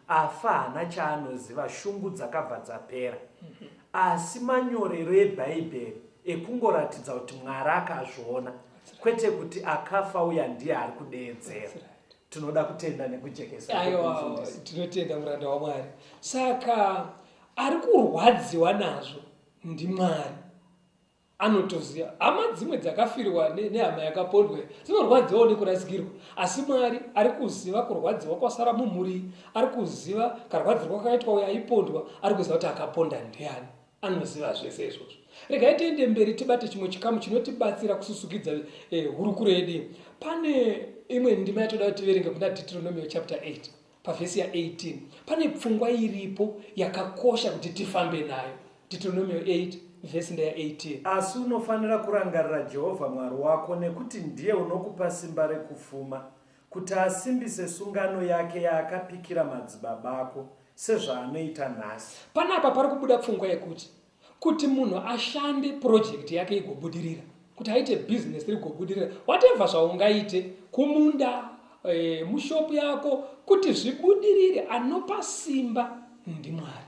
Afa haana chaanoziva, shungu dzakabva dzapera. Asi manyorero eBhaibheri ekungoratidza kuti Mwari akazviona, kwete kuti akafa uya ndiye ari kudeedzera. Tinoda kutenda nekujekesa. Aiwa, tinotenda muranda waMwari. Saka ari kurwadziwa nazvo ndiMwari. Anotoziva hama dzimwe dzakafirwa nehama yakapondwa dzinorwadziwawo nekurasikirwa, asi Mwari ari kuziva kurwadziwa kwasara mumhuri, ari kuziva karwadzirwa kwakaitwa uyo aipondwa, ari kuziva kuti akaponda ndiani. Anoziva zvese izvozvo. Regai tiende mberi tibate chimwe chikamu chinotibatsira kususukidza hurukuro yedu. Pane imwe ndima yatoda kuti tiverenge kuna Deuteronomy chapter 8 pavhesi ya 18. Pane pfungwa iripo yakakosha kuti tifambe nayo. Deuteronomy 8 vhesi ya 18. Asi unofanira kurangarira Jehovha Mwari wako, nekuti ndiye unokupa simba rekufuma, kuti asimbise sungano yake yaakapikira madzibaba ako sezvaanoita nhasi. Panapa pari kubuda pfungwa yekuti kuti munhu ashande project yake igobudirira, kuti aite business rigobudirira, whatever zvaungaite kumunda, mushopu yako, kuti zvibudirire, anopa simba ndiMwari.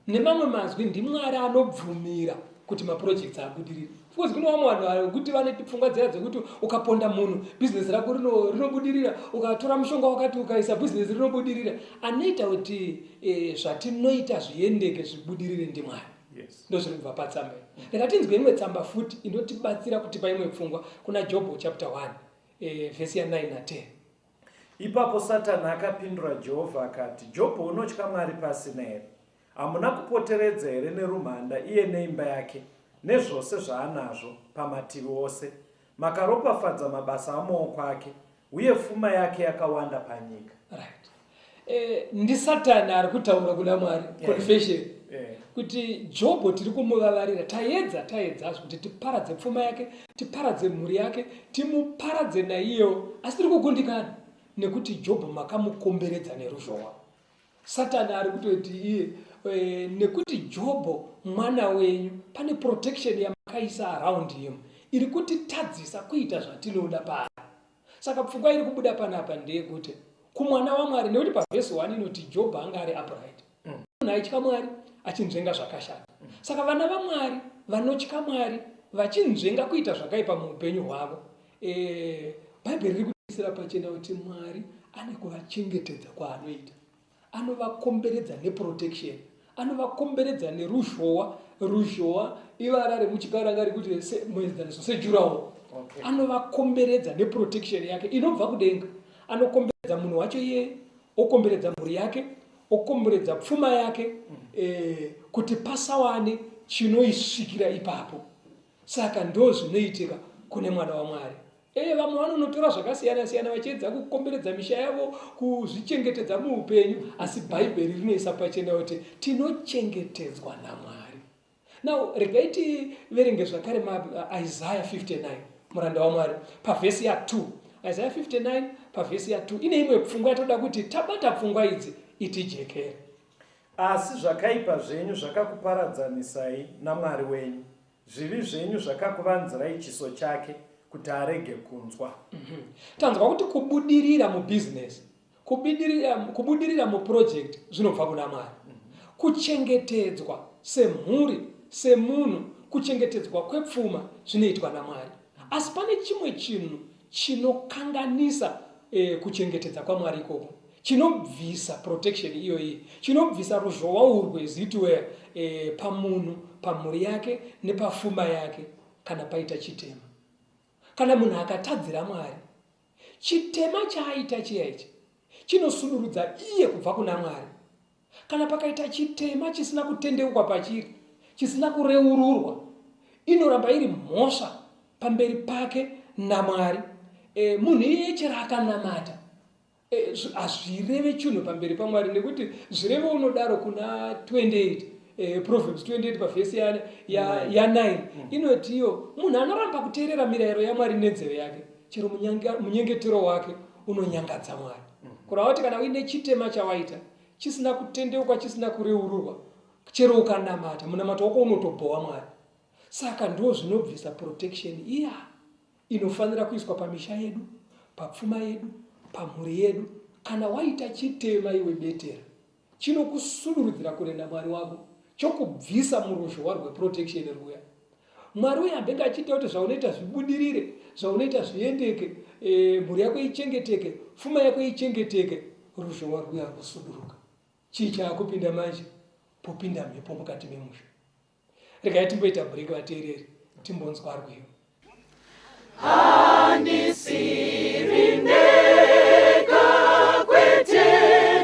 Nemamwe mazwi ndiMwari anobvumira kuti maprojects abudirire. Because kuna vamwe vanhu kuti vane pfungwa dziya dzekuti ukaponda munhu business rako rinobudirira, ukatora mushonga wakati ukaisa business rinobudirira. Anoita kuti zvatinoita zviendeke zvibudirire ndiMwari. Yes. Ndozviri kubva patsamba. Ndakatinzwe imwe tsamba futi inotibatsira kuti paimwe pfungwa kuna Job chapter 1 vhesi ya 9 na 10. Ipapo Satani akapindura Jehovha akati, Job, unotya Mwari pasina here? Hamuna kupoteredza here nerumhanda iye neimba yake nezvose zvaanazvo pamativi ose? Makaropafadza mabasa amaoko ake, uye pfuma yake yakawanda panyika. Right. Ndi Satani ari kutaura kuna Mwari. Confession. kuti Jobho tiri kumuvavarira, taedza kuti tiparadze pfuma yake, tiparadze mhuri yake, timuparadze naiyewo, asi tiri kugundikana nekuti Jobho makamukomberedza neruzhowa. Satani ari kutoti iye nekuti Jobho mwana wenyu pane protection yamakaisa around him iri kuti tadzisa kuita zvatinoda paari. Saka pfungwa iri kubuda panapa ndeyekuti kumwana waMwari, nekuti pavhesi 1 inoti Jobho anga ari upright, munhu aitya Mwari achinzvenga zvakashata. Saka vana vaMwari vanotya Mwari vachinzvenga kuita zvakaipa muupenyu hwavo, Bhaibheri riri kutisira pachena kuti Mwari ane kuvachengetedza kwaanoita, anovakomberedza neprotection, anovakomberedza neruzhowa. Ruzhowa ivara remuchikaranga rikuti muenzaniso sejurawo. Anovakomberedza neprotection yake inobva kudenga. Anokomberedza munhu wacho iye, okomberedza mhuri yake, okomberedza pfuma yake, kuti pasawane chinoisvikira ipapo. Saka ndo zvinoitika kune mwana waMwari. Vamwe vanonotora zvakasiyana-siyana vachiedza kukomberedza misha yavo, kuzvichengetedza muupenyu, asi Bhaibheri rinoisa pachena kuti tinochengetedzwa naMwari. Now, regai tiverenge zvakare Isaiah 59, muranda waMwari, pavhesi ya2. Isaiah 59 pavhesi ya2 ine imwe pfungwa yatoda kuti tabata pfungwa idzi itijekere. Asi zvakaipa zvenyu zvakakuparadzanisai naMwari wenyu, zvivi zvenyu zvakakuvanzirai chiso chake kuti arege kunzwa. Tanzwa kuti kubudirira mubusiness, kubudirira muproject zvinobva kuna Mwari. Kuchengetedzwa semhuri, semunhu, kuchengetedzwa kwepfuma zvinoitwa naMwari. Asi pane chimwe chinhu chinokanganisa kuchengetedza kwaMwari ikoko, chinobvisa protection iyoyi, chinobvisa ruzhowa urwezitwe pamunhu, pamhuri yake nepafuma yake kana paita chitema. Kana munhu akatadzira Mwari, chitema chaaita chiyaichi chinosudurudza iye kubva kuna Mwari. Kana pakaita chitema chisina kutendeuka pachiri, chisina kureururwa, inoramba iri mhosva pamberi pake naMwari. Munhu iye chero akanamata, hazvireve chinhu pamberi paMwari, nekuti zvirevo unodaro kuna 28, Proverbs 28 pavhesi ya 9 inoti iyo munhu anoramba kuteerera mirayiro yaMwari nenzeve yake, chero munyengetero wake unonyangadza Mwari. Kureva kuti kana uine chitema chawaita chisina kutendeuka, chisina kureururwa, chero ukanamata, munamato wako unotobhowa Mwari. Saka ndo zvinobvisa protection iya inofanira kuiswa pamisha yedu, papfuma yedu, pamhuri yedu. Kana waita chitema iwe betera, chinokusudurudzira kure naMwari wako, chokubvisa muruzhowa rweprotection rwuya. Mwari uya ambenga achiita kuti zvaunoita zvibudirire, zvaunoita zviendeke, mhuri yako ichengeteke, pfuma yako ichengeteke, ruzhowa rwuya rwosuduruka. Chii chaakupinda manje? Popinda mhepo mukati memusha. Regai timboita break vateereri, timbonzwa rwiyo. Handisiri ndega kwete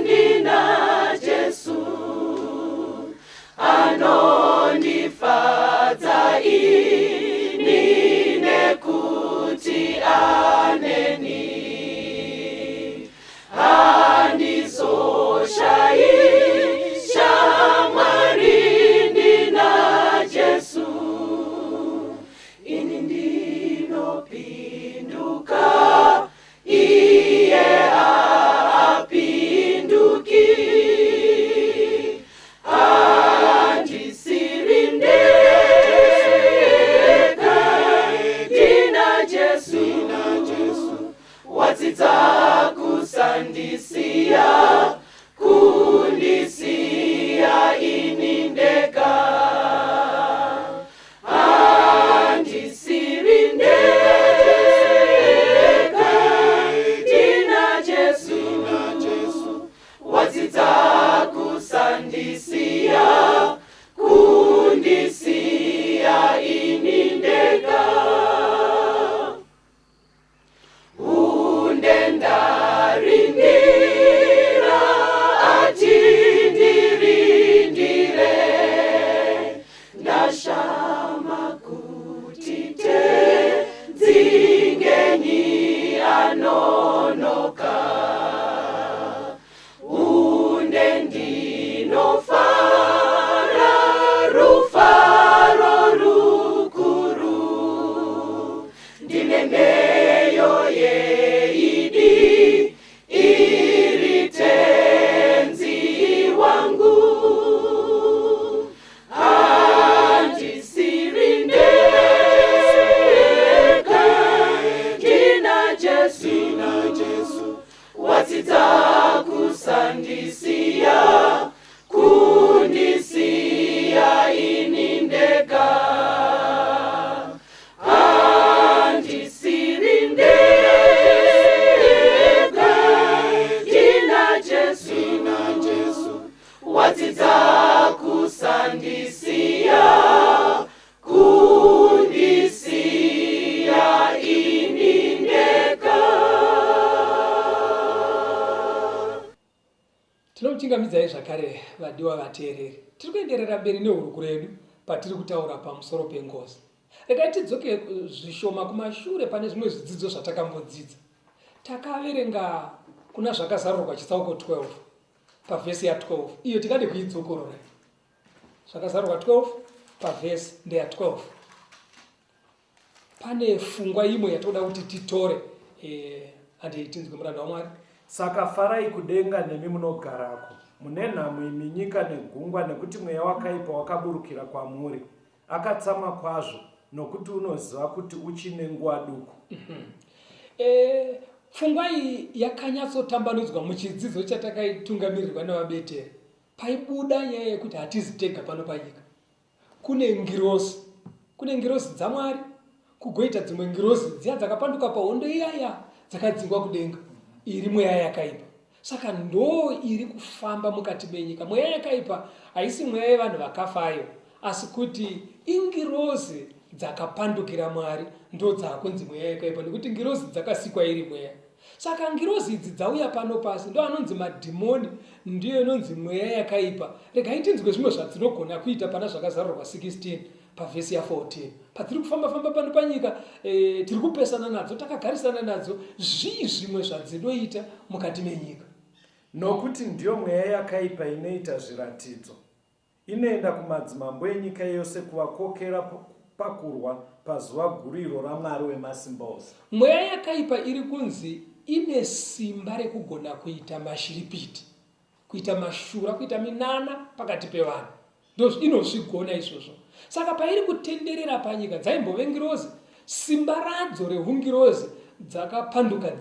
ndina Jesu, anondifadza ini nekuti aneni. Handizoshaisha Mwari ndina Jesu, ini ndinopinduka, iye haapinduki. Handisiri ndega ndina Jesu, wadzidza kusandisiya, kundisiya ini ndega. Handisiri ndega ndina Jesu, wadzidza kusandisiya, kundisiya ini ndega. Undendaringira atindirindire, ndashama kuti tedzingenyi anonoka. Unde ndinofara chingamidzai zvakare vadiwa vateereri. Tiri kuenderera mberi neuruku redu patiri kutaura pamusoro pengozi. Regai tidzoke zvishoma kumashure pane zvimwe zvidzidzo zvatakambodzidza. Takaverenga kuna zvakazarurwa chitsauko 12 pavhesi ya12. Iyo tikade kuidzokorora. Zvakazarurwa 12 pavhesi ndeya12. Pane fungwa imwe yatoda kuti titore tinzwe muranda waMwari. Saka farai kudenga nemi munogarako, mune nhamo imi nyika negungwa, nekuti mweya wakaipa wakaburukira kwamuri. Akatsama kwazvo nokuti unoziva kuti uchine nguva duku. Pfungwa iyi yakanyatsotambanudzwa muchidzidzo chatakatungamirirwa navabeteri. Paibuda nyaya yekuti hatizi tega pano panyika. Kune ngirozi dzaMwari, kugoita dzimwe ngirozi dziya dzakapanduka pahondo iyaya dzakadzingwa kudenga, iri mweya yakaipa. Saka ndo iri kufamba mukati menyika. Mweya yakaipa haisi mweya yevanhu vakafayo, asi kuti ingirozi dzakapandukira Mwari ndo dzakunzi mweya yakaipa, nekuti ngirozi dzakasikwa iri mweya. Saka ngirozi idzi dzauya pano pasi ndo anonzi madhimoni, ndiyo inonzi mweya yakaipa. Regai tinzwe zvimwe zvadzinogona kuita pana zvakazarurwa 16 pavhesi ya14. Patiri kufamba pano panyika, tiri kupesana nadzo, takagarisana nadzo, zvimwe zvadzinoita mukati menyika. Nokuti ndiyo mweya yakaipa inoita zviratidzo. Inoenda kumadzimambo enyika yose kuvakokera pakurwa pazuva guriro raMwari wemasimba ose. Mweya yakaipa iri kunzi ine simba rekugona kuita mashiripiti, kuita mashura, kuita minana pakati pevanhu. Ndo inozvigona izvozvo. Saka pairi kutenderera panyika dzaimbove ngirozi, simba radzo rehungirozi dzakapanduka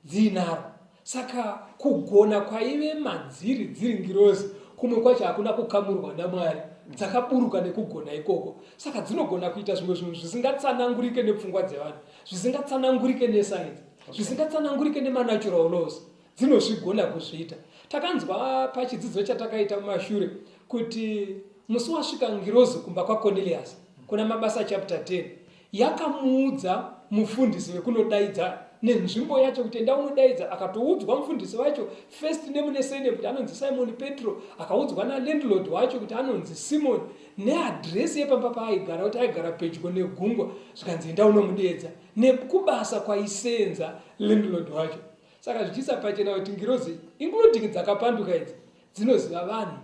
dzinaro. Saka kugona kwaive madziri dziri ngirozi, kumwe kwacho hakuna kukamurwa naMwari, dzakaburuka nekugona ikoko. Saka dzinogona kuita zvimwe zvinhu zvisingatsanangurike nepfungwa dzevanhu, zvisingatsanangurike nesainzi, zvisingatsanangurike nemanatural laws. Dzinozvigona kuzviita. Takanzwa pachidzidzo chatakaita mumashure kuti musi wasvika ngirozi kumba kwaCornelius kuna Mabasa chapter 10, yakamuudza mufundisi wekunodaidza nenzvimbo yacho kuti enda unodaidza. Akatoudzwa mufundisi wacho first name nesene kuti anonzi Simon Petro, akaudzwa nalandlord wacho kuti anonzi Simon, neadresi yepamba paaigara kuti aigara pedyo negungwa, zvikanzi enda unomudeedza, nekubasa kwaisenza landlord wacho. Saka zvichisa pachena kuti ngirozi including dzakapanduka idzi dzinoziva vanhu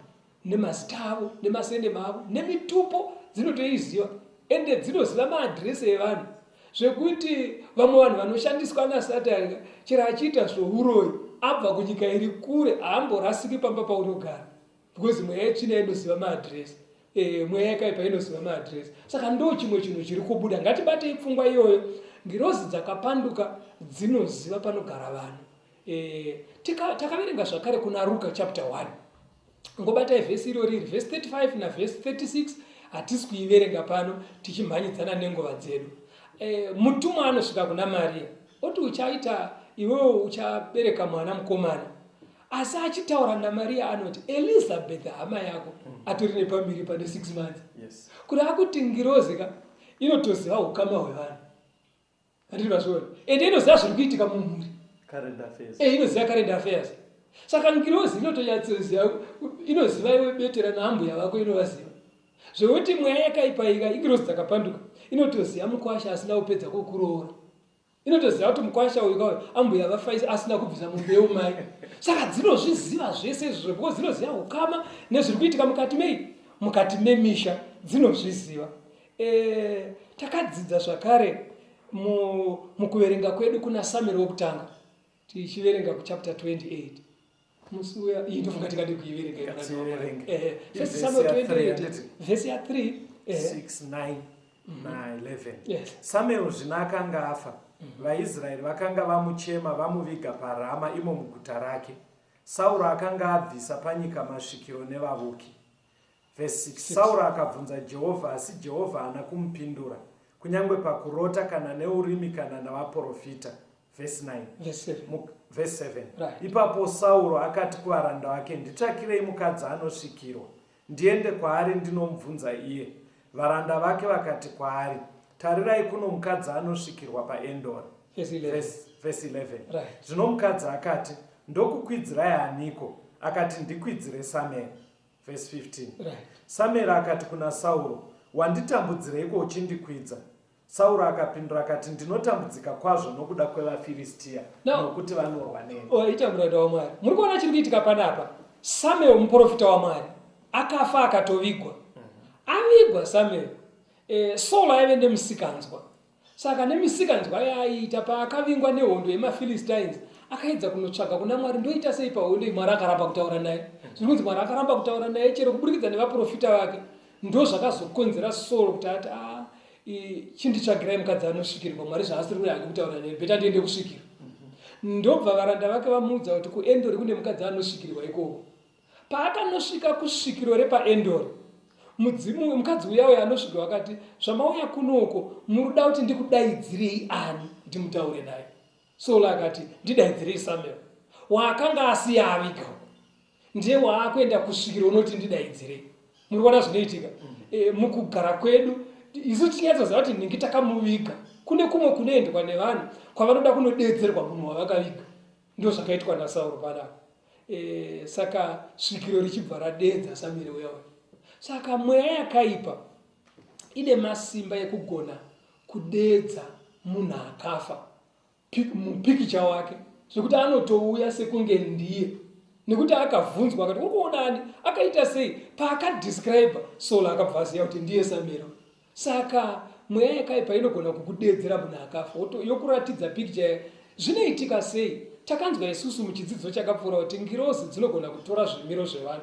nemazita avo nemasende mavo nemitupo dzinotoiziva, ende dzinoziva maadresi evanhu, zvekuti vamwe vanhu vanoshandiswa naSatani chero achiita zvouroyi abva kunyika iri kure haamborasiki pamba paunogara, because mweya yetsvina inoziva maadresi, mweya yakaipa inoziva maadresi. Saka ndo chimwe chinhu chiri kubuda. Ngatibatei pfungwa iyoyo. Ngirozi dzakapanduka dzinoziva panogara vanhu. Takaverenga zvakare kuna Ruka chapter 1. Ngobatai vhesi irori, vhesi 35 na vhesi 36 hatisi kuiverenga pano tichimhanyidzana nengova dzedu. Mutumwa anosvika kuna Maria oti uchaita iwewe uchabereka mwana mukomana, asi achitaura naMaria anoti Elizabeth hama yako atori nepambiri pane 6 months. Yes. Kuti akuti ngirozi inotoziva ukama hwevanhu. Handiti mazvona. Ende inoziva zviri kuitika mumhuri. Current affairs. Inoziva current affairs. Saka ngirozi inotonyatsoziva, inoziva iwe betera naambuya vako inovaziva. Zvekuti mweya yakaipa ingirozi dzakapanduka inotoziva mukwasha asina kupedza kukuroora. Inotoziva kuti mukwasha uyu ambuya vafaisi asina kubvisa mumbeu mai. Saka dzinozviziva zvese izvozvo, because dzinoziva ukama nezviri kuitika mukati memisha dzinozviziva. Takadzidza zvakare mukuverenga kwedu kuna Samuel wokutanga, tichiverenga kuchapter 28. Musi uya ndofunga tikade kuiverenga. First Samuel 28 vhesi ya 3, 6, 9 na 11. Yes. Samuel zvino akanga afa, vaIsraeri vakanga vamuchema vamuviga paRama imo muguta rake. Sauro akanga abvisa panyika masvikiro nevavuki. Verse 6. Sauro akabvunza Jehovha, asi Jehovha haana kumupindura, kunyangwe pakurota kana neurimi kana navaprofita. Verse 9. Verse 7. Right. Ipapo Sauro akati kuvaranda vake, nditsvakirei mukadzi anosvikirwa ndiende kwaari ndinomubvunza iye. Varanda vake vakati kwaari, tarirai kuno mukadzi anosvikirwa paEndori. Verse 11. Verse 11. Right. Zvino mukadzi akati, ndokukwidzirai aniko? akati ndikwidzire Samuel, verse 15. Right. Samuel akati kuna Sauro, wanditambudzireiko uchindikwidza? Sauro akapindura akati, ndinotambudzika kwazvo nokuda kwevaFiristia, nokuti vanorwa neni. Oita muranda waMwari. Muri kuona chiri kuitika panapa. Samuel muprofita waMwari akafa akatovigwa. Avigwa Samuel. Saul aive nemusikanzwa. Saka nemusikanzwa yaiita paakavingwa nehondo yemaPhilistines, akaedza kunotsvaga kuna Mwari, ndoita sei pahondo iyi? Mwari akaramba kutaura naye. Zviri kunzi Mwari akaramba kutaura naye chero kuburikidza nevaprofita vake. Ndo zvakazokonzera Saul kuti ati chinditsvagirai mukadzi anosvikirwa. Mwari zvaasiri kuti kutaura naye, beta ndiende kusvikira. Ndobva varanda vake vamuudza kuti kuEndori kune mukadzi anosvikirwa ikoko. Paakanosvika kusvikiro repaEndori, mukadzi uya anosvika akati, zvamauya kunoko muruda kuti ndikudaidzirei ani kuti mutaure naye? Saul akati, ndidaidzirei Samuel. Waakanga asiya aviga ndiye waakuenda kusvikira unoti ndidaidzirei. Muri kuona zvinoitika mukugara kwedu. Isu tinyatsoziva kuti ningi takamuviga, kune kumwe kunoendwa nevanhu kwavanoda kunodedzerwa munhu wavakaviga. Ndo zvakaitwa naSauro panapa. Saka svikiro richibva radedza Samuel uya. Saka mweya yakaipa ine masimba ekugona kudedza munhu akafa mupikicha wake, zvekuti anotouya sekunge ndiye, nekuti akavhunzwa akati uri kuonani, akaita sei, paakadescribe Saul akabva aziva kuti ndiye Samuel. Saka mweya yakaipa inogona kukudedzera munhu akafa yokuratidza pikicha. Zvinoitika sei? Takanzwa isusu muchidzidzo chakapfuura kuti ngirozi dzinogona kutora zvimiro zvevanhu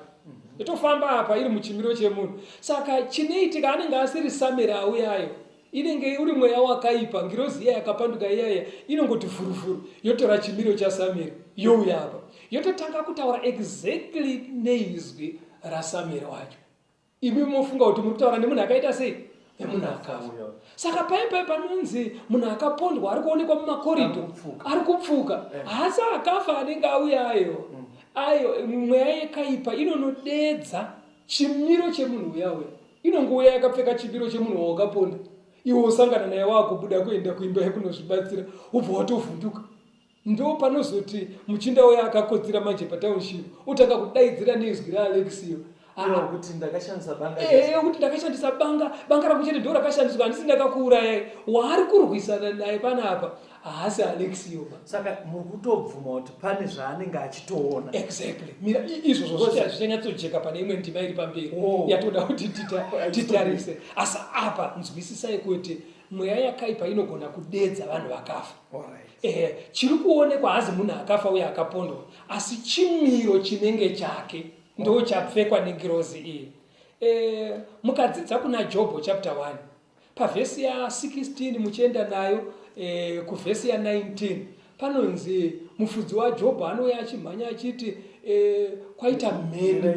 yotofamba apa iri muchimiro chemunhu. Saka chinoitika anenge asiri Samuel auyayo, inenge uri mweya wakaipa. Ngirozi iya yakapanduka iyaya inongoti furufuru yotora chimiro chaSamuel youya apa yototanga kutaura exactly neizwi raSamuel wacho. Imi mofunga kuti muri kutaura nemunhu akaita sei? Nemunhu akafa. Saka paipai panonzi munhu akapondwa ari kuonekwa mumakorido ari kupfuka, hasi akafa anenge auyayo. Ayo mweya yakaipa inonodedza chimiro chemunhu uyauya. Inongouya yakapfeka chimiro chemunhu wakaponda, iwe usangana naye wakubuda kuenda kuimba yekunozvibatsira, ubva watovhunduka. Ndo panozoti muchinda uya akakodzera manje pataunship utanga kudaidzira nezwi raAlexio. Kuti ndakashandisa banga. Kuti ndakashandisa banga rakuchete ndo rakashandiswa, handisi ndakakuurayai. Waari kurwisana naye panapa haasi Alexio. Saka muri kutobvuma kuti pane zvaanenge achitoona. Exactly. Mira izvozvo zvichanyatsojeka pane imwe ndima iri pamberi yatoda kuti titarise. Asi apa nzwisisai kuti mweya yakaipa inogona kudedza vanhu vakafa. Chiri kuonekwa hazi munhu akafa uye akapondwa, asi chimiro chinenge chake ndo chapfekwa nengirozi iyi. Mukadzidza kuna Jobho chapter 1 pavhesi ya16 muchienda nayo kuvhesi ya19 panonzi mufudzi waJobho anouya achimhanya achiti kwaita mheni.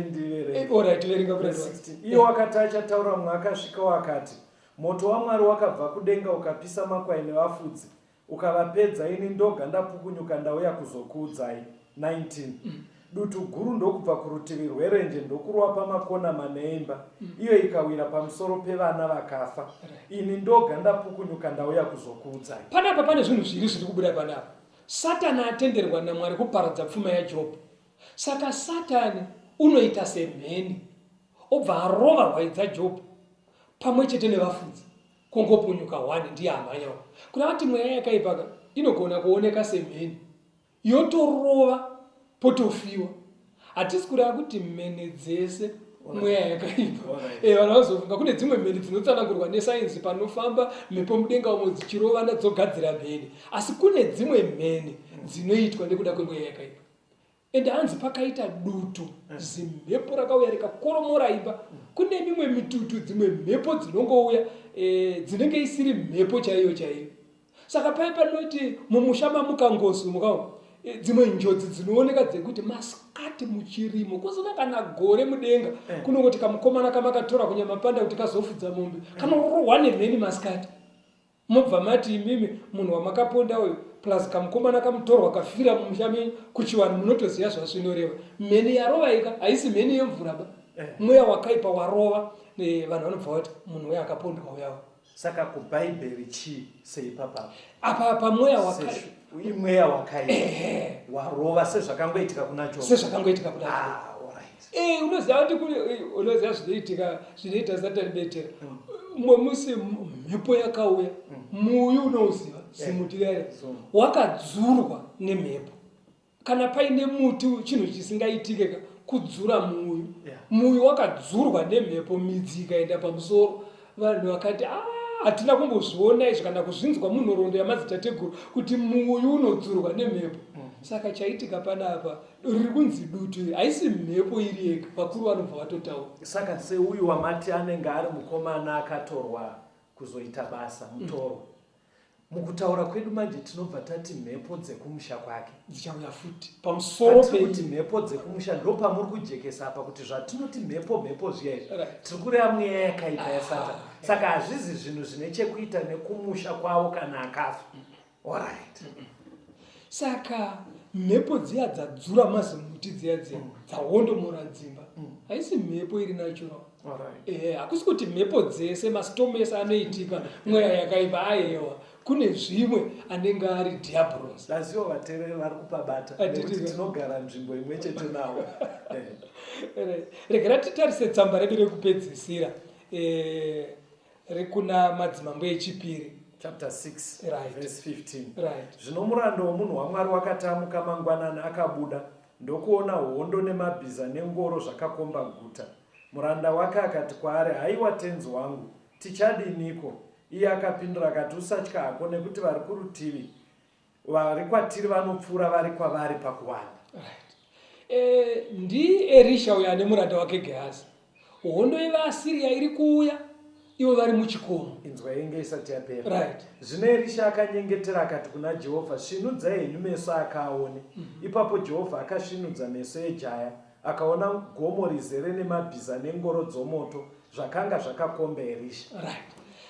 Alright, verenga brother. Iye wakati achataura mumwe akasvika wakati, moto waMwari wakabva kudenga ukapisa makwai nevafudzi ukavapedza, ini ndoga ndapukunyuka ndauya kuzokuudzai. 19 dutu guru ndokubva kurutivi rwerenje ndokurwa pamakona mana eimba, iyo ikawira pamusoro pevana vakafa. Ini ndoga ndapukunyuka ndauya kuzokuudzai. Panapa pane zvinhu zviri zviri kubuda panapa. Satani atenderwa naMwari kuparadza pfuma yaJobho. Saka Satani unoita semheni, obva arova rwaidza Jobho pamwe chete nevafudzi kongopunyuka 1 ndiye amhanyawo. Kuna kuti mweya yakaipa inogona kuoneka semheni yotorova potofiwa. Hatisi kureva kuti mheni dzese mweya yakaipa. Vanhu vazofunga kune dzimwe mheni dzinotsanangurwa nesainzi panofamba mhepo mudenga umo dzichirovana dzogadzira mheni, asi kune dzimwe mheni dzinoitwa nekuda kwemweya yakaipa. Ende hanzi pakaita dutu zimhepo rakauya rikakoromora imba. Kune mimwe mitutu dzimwe mhepo dzinongouya dzinenge isiri mhepo chaiyo chaiyo. Saka paipa noti mumusha mamukangosu mukaona dzimwe njodzi dzinooneka dzekuti masikati muchirimo kusina kana gore mudenga kunongoti kamukomana kamakatora kunyamapanda kuti kazofudza mombe kanorohwa nemheni masikati. Mobva mati imimi munhu wamakaponda uyu plus kamukomana kamutorwa kafira mumusha kuchiwanhu, munotoziva zvazvinoreva. Mheni yarova ika haisi mheni yemvura ba, mweya wakaipa warova. Vanhu vanobva kuti munhu uya akapondwa uyawo. saka kubhaibheri chii seipapa apa pamweya mweya wakaipa warova sezvakangoitika kuna Job. sezvakangoitika kuna alright. unoziva kuti unoziva zvinoita Satani betera mumwe musi mhepo yakauya muyu unouziva simutirere wakadzurwa nemhepo. Kana paine muti chinhu chisingaitike kudzura muyu muyu wakadzurwa nemhepo midzi ikaenda pamusoro vanhu vakati hatina kumbozviona izvi kana kuzvinzwa munhoroondo yamadzitateguru kuti muyu unodzurwa nemhepo. Saka chaitika panapa riri kunzi dutu haisi mhepo iri yega, vakuru vanobva vatotaura. Saka seuyu wamati anenge ari mukomana akatorwa kuzoita basa mutoro, mukutaura kwedu manje tinobva tati mhepo dzekumusha kwake dzichauya futi pamusoro kuti mhepo dzekumusha ndo pamuri kujekesa apa kuti zvatinoti mhepo zviya izvi tiri kureva mweya yakaipa yaSatani. Saka hazvizi zvinhu zvine chekuita nekumusha kwavo kana akafa. Alright. Saka mhepo dziya dzadzura mazimuti dziya dzawondomora dzimba haisi mhepo iri natural. Hakusi kuti mhepo dzese mastorm ese anoitika mweya yakaipa ayewa, kune zvimwe anenge ari diabolos. Lazivo vaterere vari kupabata nekuti tinogara nzvimbo imwe chete navo. Regera titarise tsamba redu rekupedzisira rekuna madzimambo echipiri chapter 6 verse 15. Zvino muranda womunhu waMwari wakatamuka mangwanani akabuda ndokuona hondo nemabhiza nengoro zvakakomba guta. Muranda wake akati kwaari, haiwa tenzi wangu, tichadiniko? Iye akapindura akati, usatya hako nekuti vari kurutivi vari kwatiri vanopfuura vari kwavari pakuwanda. Erisha uyo ane muranda wake Gehazi. Hondo yevaAsiria iri kuuya, ivo vari muchikomo. Inzwa inge isati yapera. Zvino Erisha akanyengetera akati kuna Jehovha, svinudzai henyu meso akaone. Ipapo Jehovha akasvinudza meso ejaya akaona gomo rizere nemabhiza nengoro dzomoto zvakanga zvakakomba Erisha.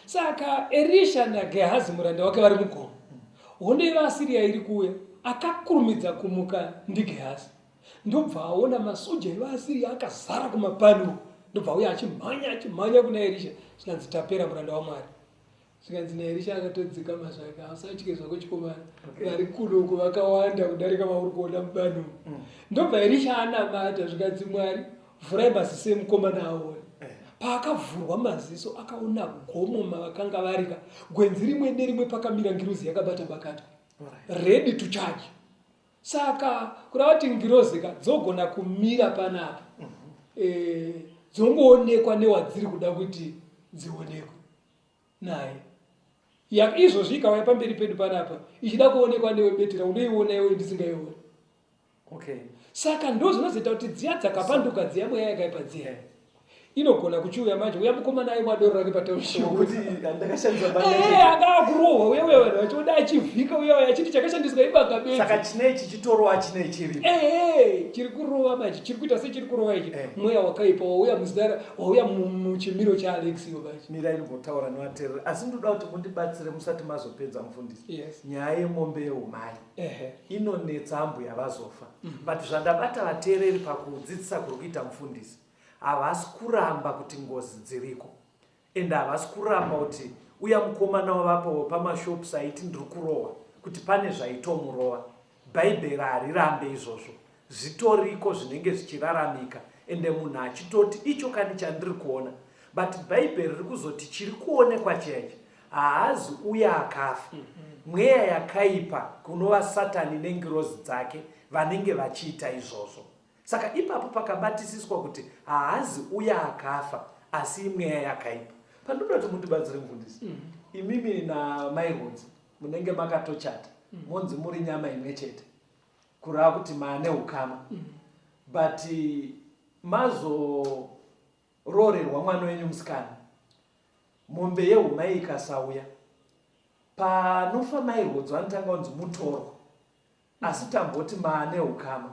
Saka Erisha naGehazi muranda wake vari mugomo. Hondo yevaAsiria iri kuuya, akakurumidza kumuka ndiGehazi. Ndobva aona masoja evaAsiria akazara kumapani. Ndobva uya achimhanya kuna Erisha. Zvikanzi tapera muranda waMwari. Zvikanzi naErisha akatodzika mazvake, asatye zvako chikomana. Vari kuno vakawanda kudarika vauri kuona mubani. Ndobva Erisha anamata zvikanzi Mwari vhurai maziso emukomana aone. Paakavhurwa maziso akaona gomo mavakanga varika, gwenzi rimwe nerimwe pakamira ngirozi yakabata bakata ready to charge. Saka kurava kuti ngirozi dzogona kumira panapa dzongoonekwa newadziri kuda kuti dzionekwe naye. Izvozvi ikauya pamberi pedu panapa ichida kuonekwa newe betera, unoiona iwe ndisingaiona. Saka ndo zvinozoita kuti dziya dzakapanduka dziya mweya yakaipa dziya inogona kuchiuya manje uya mukomana aimwe adoro rake pataushikuti akakurohwa uye vanhu vachiona achivhika uye achiti chakashandiswa ibanga bedzi. Saka chine ichi chitorova chine chiri chiri kurova manje, chiri kuita sechiri kurova ichi mweya wakaipa wauya muzara wauya muchimiro chaAlexiyo manje. Mira inombotaura nevateereri asi ndoda kuti mundibatsire musati mazopedza mufundisi. Nyaya yemombe yeumhare inonetsa ambuya vazofa, but zvandabata vateereri pakudzidzisa kuri kuita mufundisi, havasi kuramba kuti ngozi dziriko ende havasi kuramba kuti uya mukomana wavapo pamashops aiti ndiri kurohwa kuti pane zvaitomurova. Bhaibheri harirambe izvozvo, zvitoriko zvinenge zvichiraramika ende munhu achitoti icho kani chandiri kuona, but bhaibheri riri kuzoti chiri kuonekwa cheche haazi uya akafa. Mweya yakaipa kunova Satani nengirozi dzake vanenge vachiita izvozvo. Saka ipapo pakabatisiswa kuti haazi uya akafa asi mweya yakaipa. Pandoda kuti mundibatsire mufundisi. Imimi naMairodzi munenge makatochata monzi muri nyama imwe chete, kurava kuti maane ukama, but mazororerwa mwana wenyu musikana, mombe yeumai ikasauya, panofa Mairodzi vanotanga kunzi mutorwa, asi tamboti maane ukama.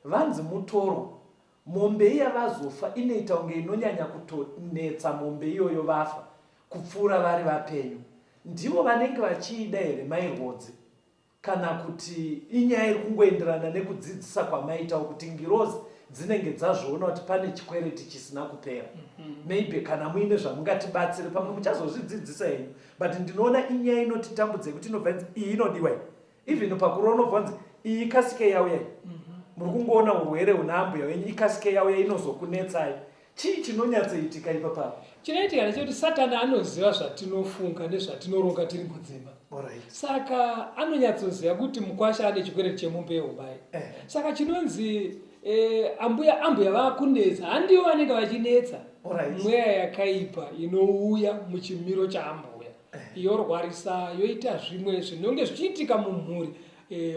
Vanzi mutorwa, mombe iya vazofa inoita unge inonyanya kutonetsa mombe iyoyo vafa kupfuura vari vapenyu. Ndivo vanenge vachiida here Mairodzi kana kuti inyaya iri kungoenderana nekudzidzisa kwamaita kuti ngirozi dzinenge dzazvoona kuti pane chikwereti chisina kupera. Maybe kana muine zvamungatibatsire pamwe muchazozvidzidzisa henyu, but ndinoona inyaya inotitambudza kuti inobva iyi inodiwa iyi. Even pakurona unobvanzi iyi ikasike yauya iyi. Muri kungoona urwere huna ambuya wenyu ikasike yauya inozokunetsai. Chii chinonyatsoitika ipapo? Chinoitika ndechekuti Satani anoziva zvatinofunga nezvatinoronga tiri mudzimba. Saka anonyatsoziva kuti mukwasha ane chikwereti chemumbeu bai. Saka chinonzi ambuya vakunetsa handiwo vanenge vachinetsa. Mweya yakaipa inouya muchimiro chaambuya yorwarisa yoita zvimwe zvinonge zvichiitika mumhuri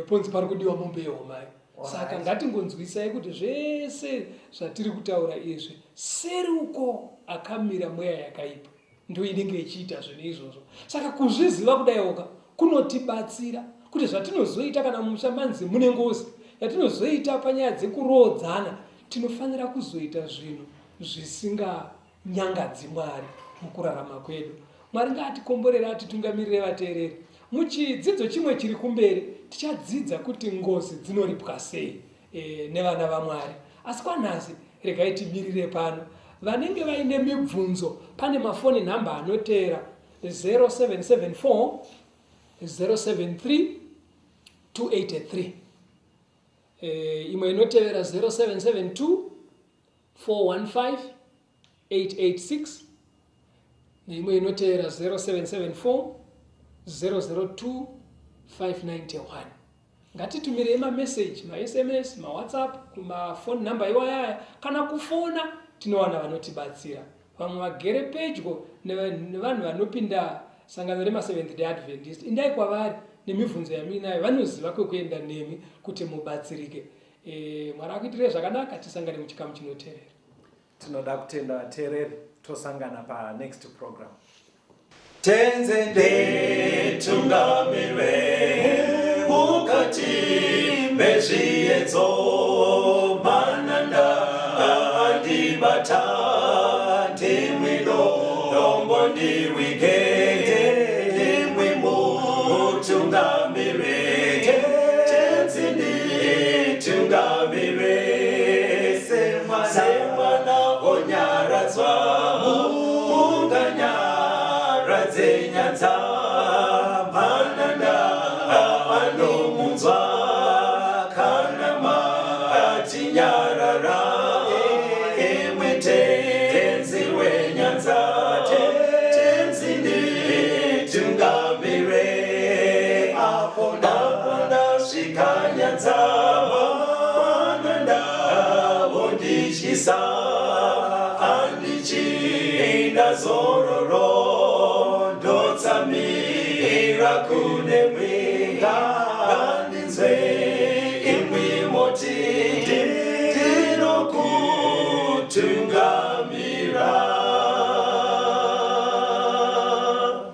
ponzi pari kudiwa mumbeu mai. Saka ngatingonzwisai kuti zvese zvatiri kutaura izvi seruko akamira mweya yakaipa ndio inenge ichiita zvinhu izvozvo. Saka kuzviziva kudayoka kunotibatsira kuti zvatinozoita kana mushamanzi mune ngozi yatinozoita panyaya dzekurodzana tinofanira kuzoita zvinhu zvisinganyangadzi Mwari mukurarama kwedu. Mwari ngaatikomborere atitungamirire vateereri. Muchidzidzo chimwe chiri kumberi tichadzidza kuti ngozi dzinoripwa sei nevana vaMwari. Asi kwanhasi regai timirire pano. Vanenge vaine mibvunzo pane mafoni namba anoteera 0774 073 283. Imwe inotevera 0772 415 886 neimwe inotevera 0774 002 591. Ngatitumire mameseji, ma-SMS, ma-WhatsApp, kumafoni namba iwayaya kana kufona tinowana vanotibatsira. Vamwe vagere pedyo nevanhu vanopinda sangano rema-Seventh Day Adventist. Indai kwavari nemibvunzo yamuinayo vanoziva kwekuenda nemi kuti mubatsirike. Mwari akuitire zvakanaka tisangane muchikamu chinoteerera. Tinoda kutenda vateereri tosangana pa next program. Tenzende tungamire mukati mezviedzo mananda andibata ndimwino dombo ndiwike ndimwimo tungamire tenzende tungamire semwana onyaradzwa zenyanza mananda anomunzwa kana matinyarara emwete tenzi wenyanza tenzinde tungamire aponda svikanyanza mananda vondishisa andichienda zororo Mira kune mwinga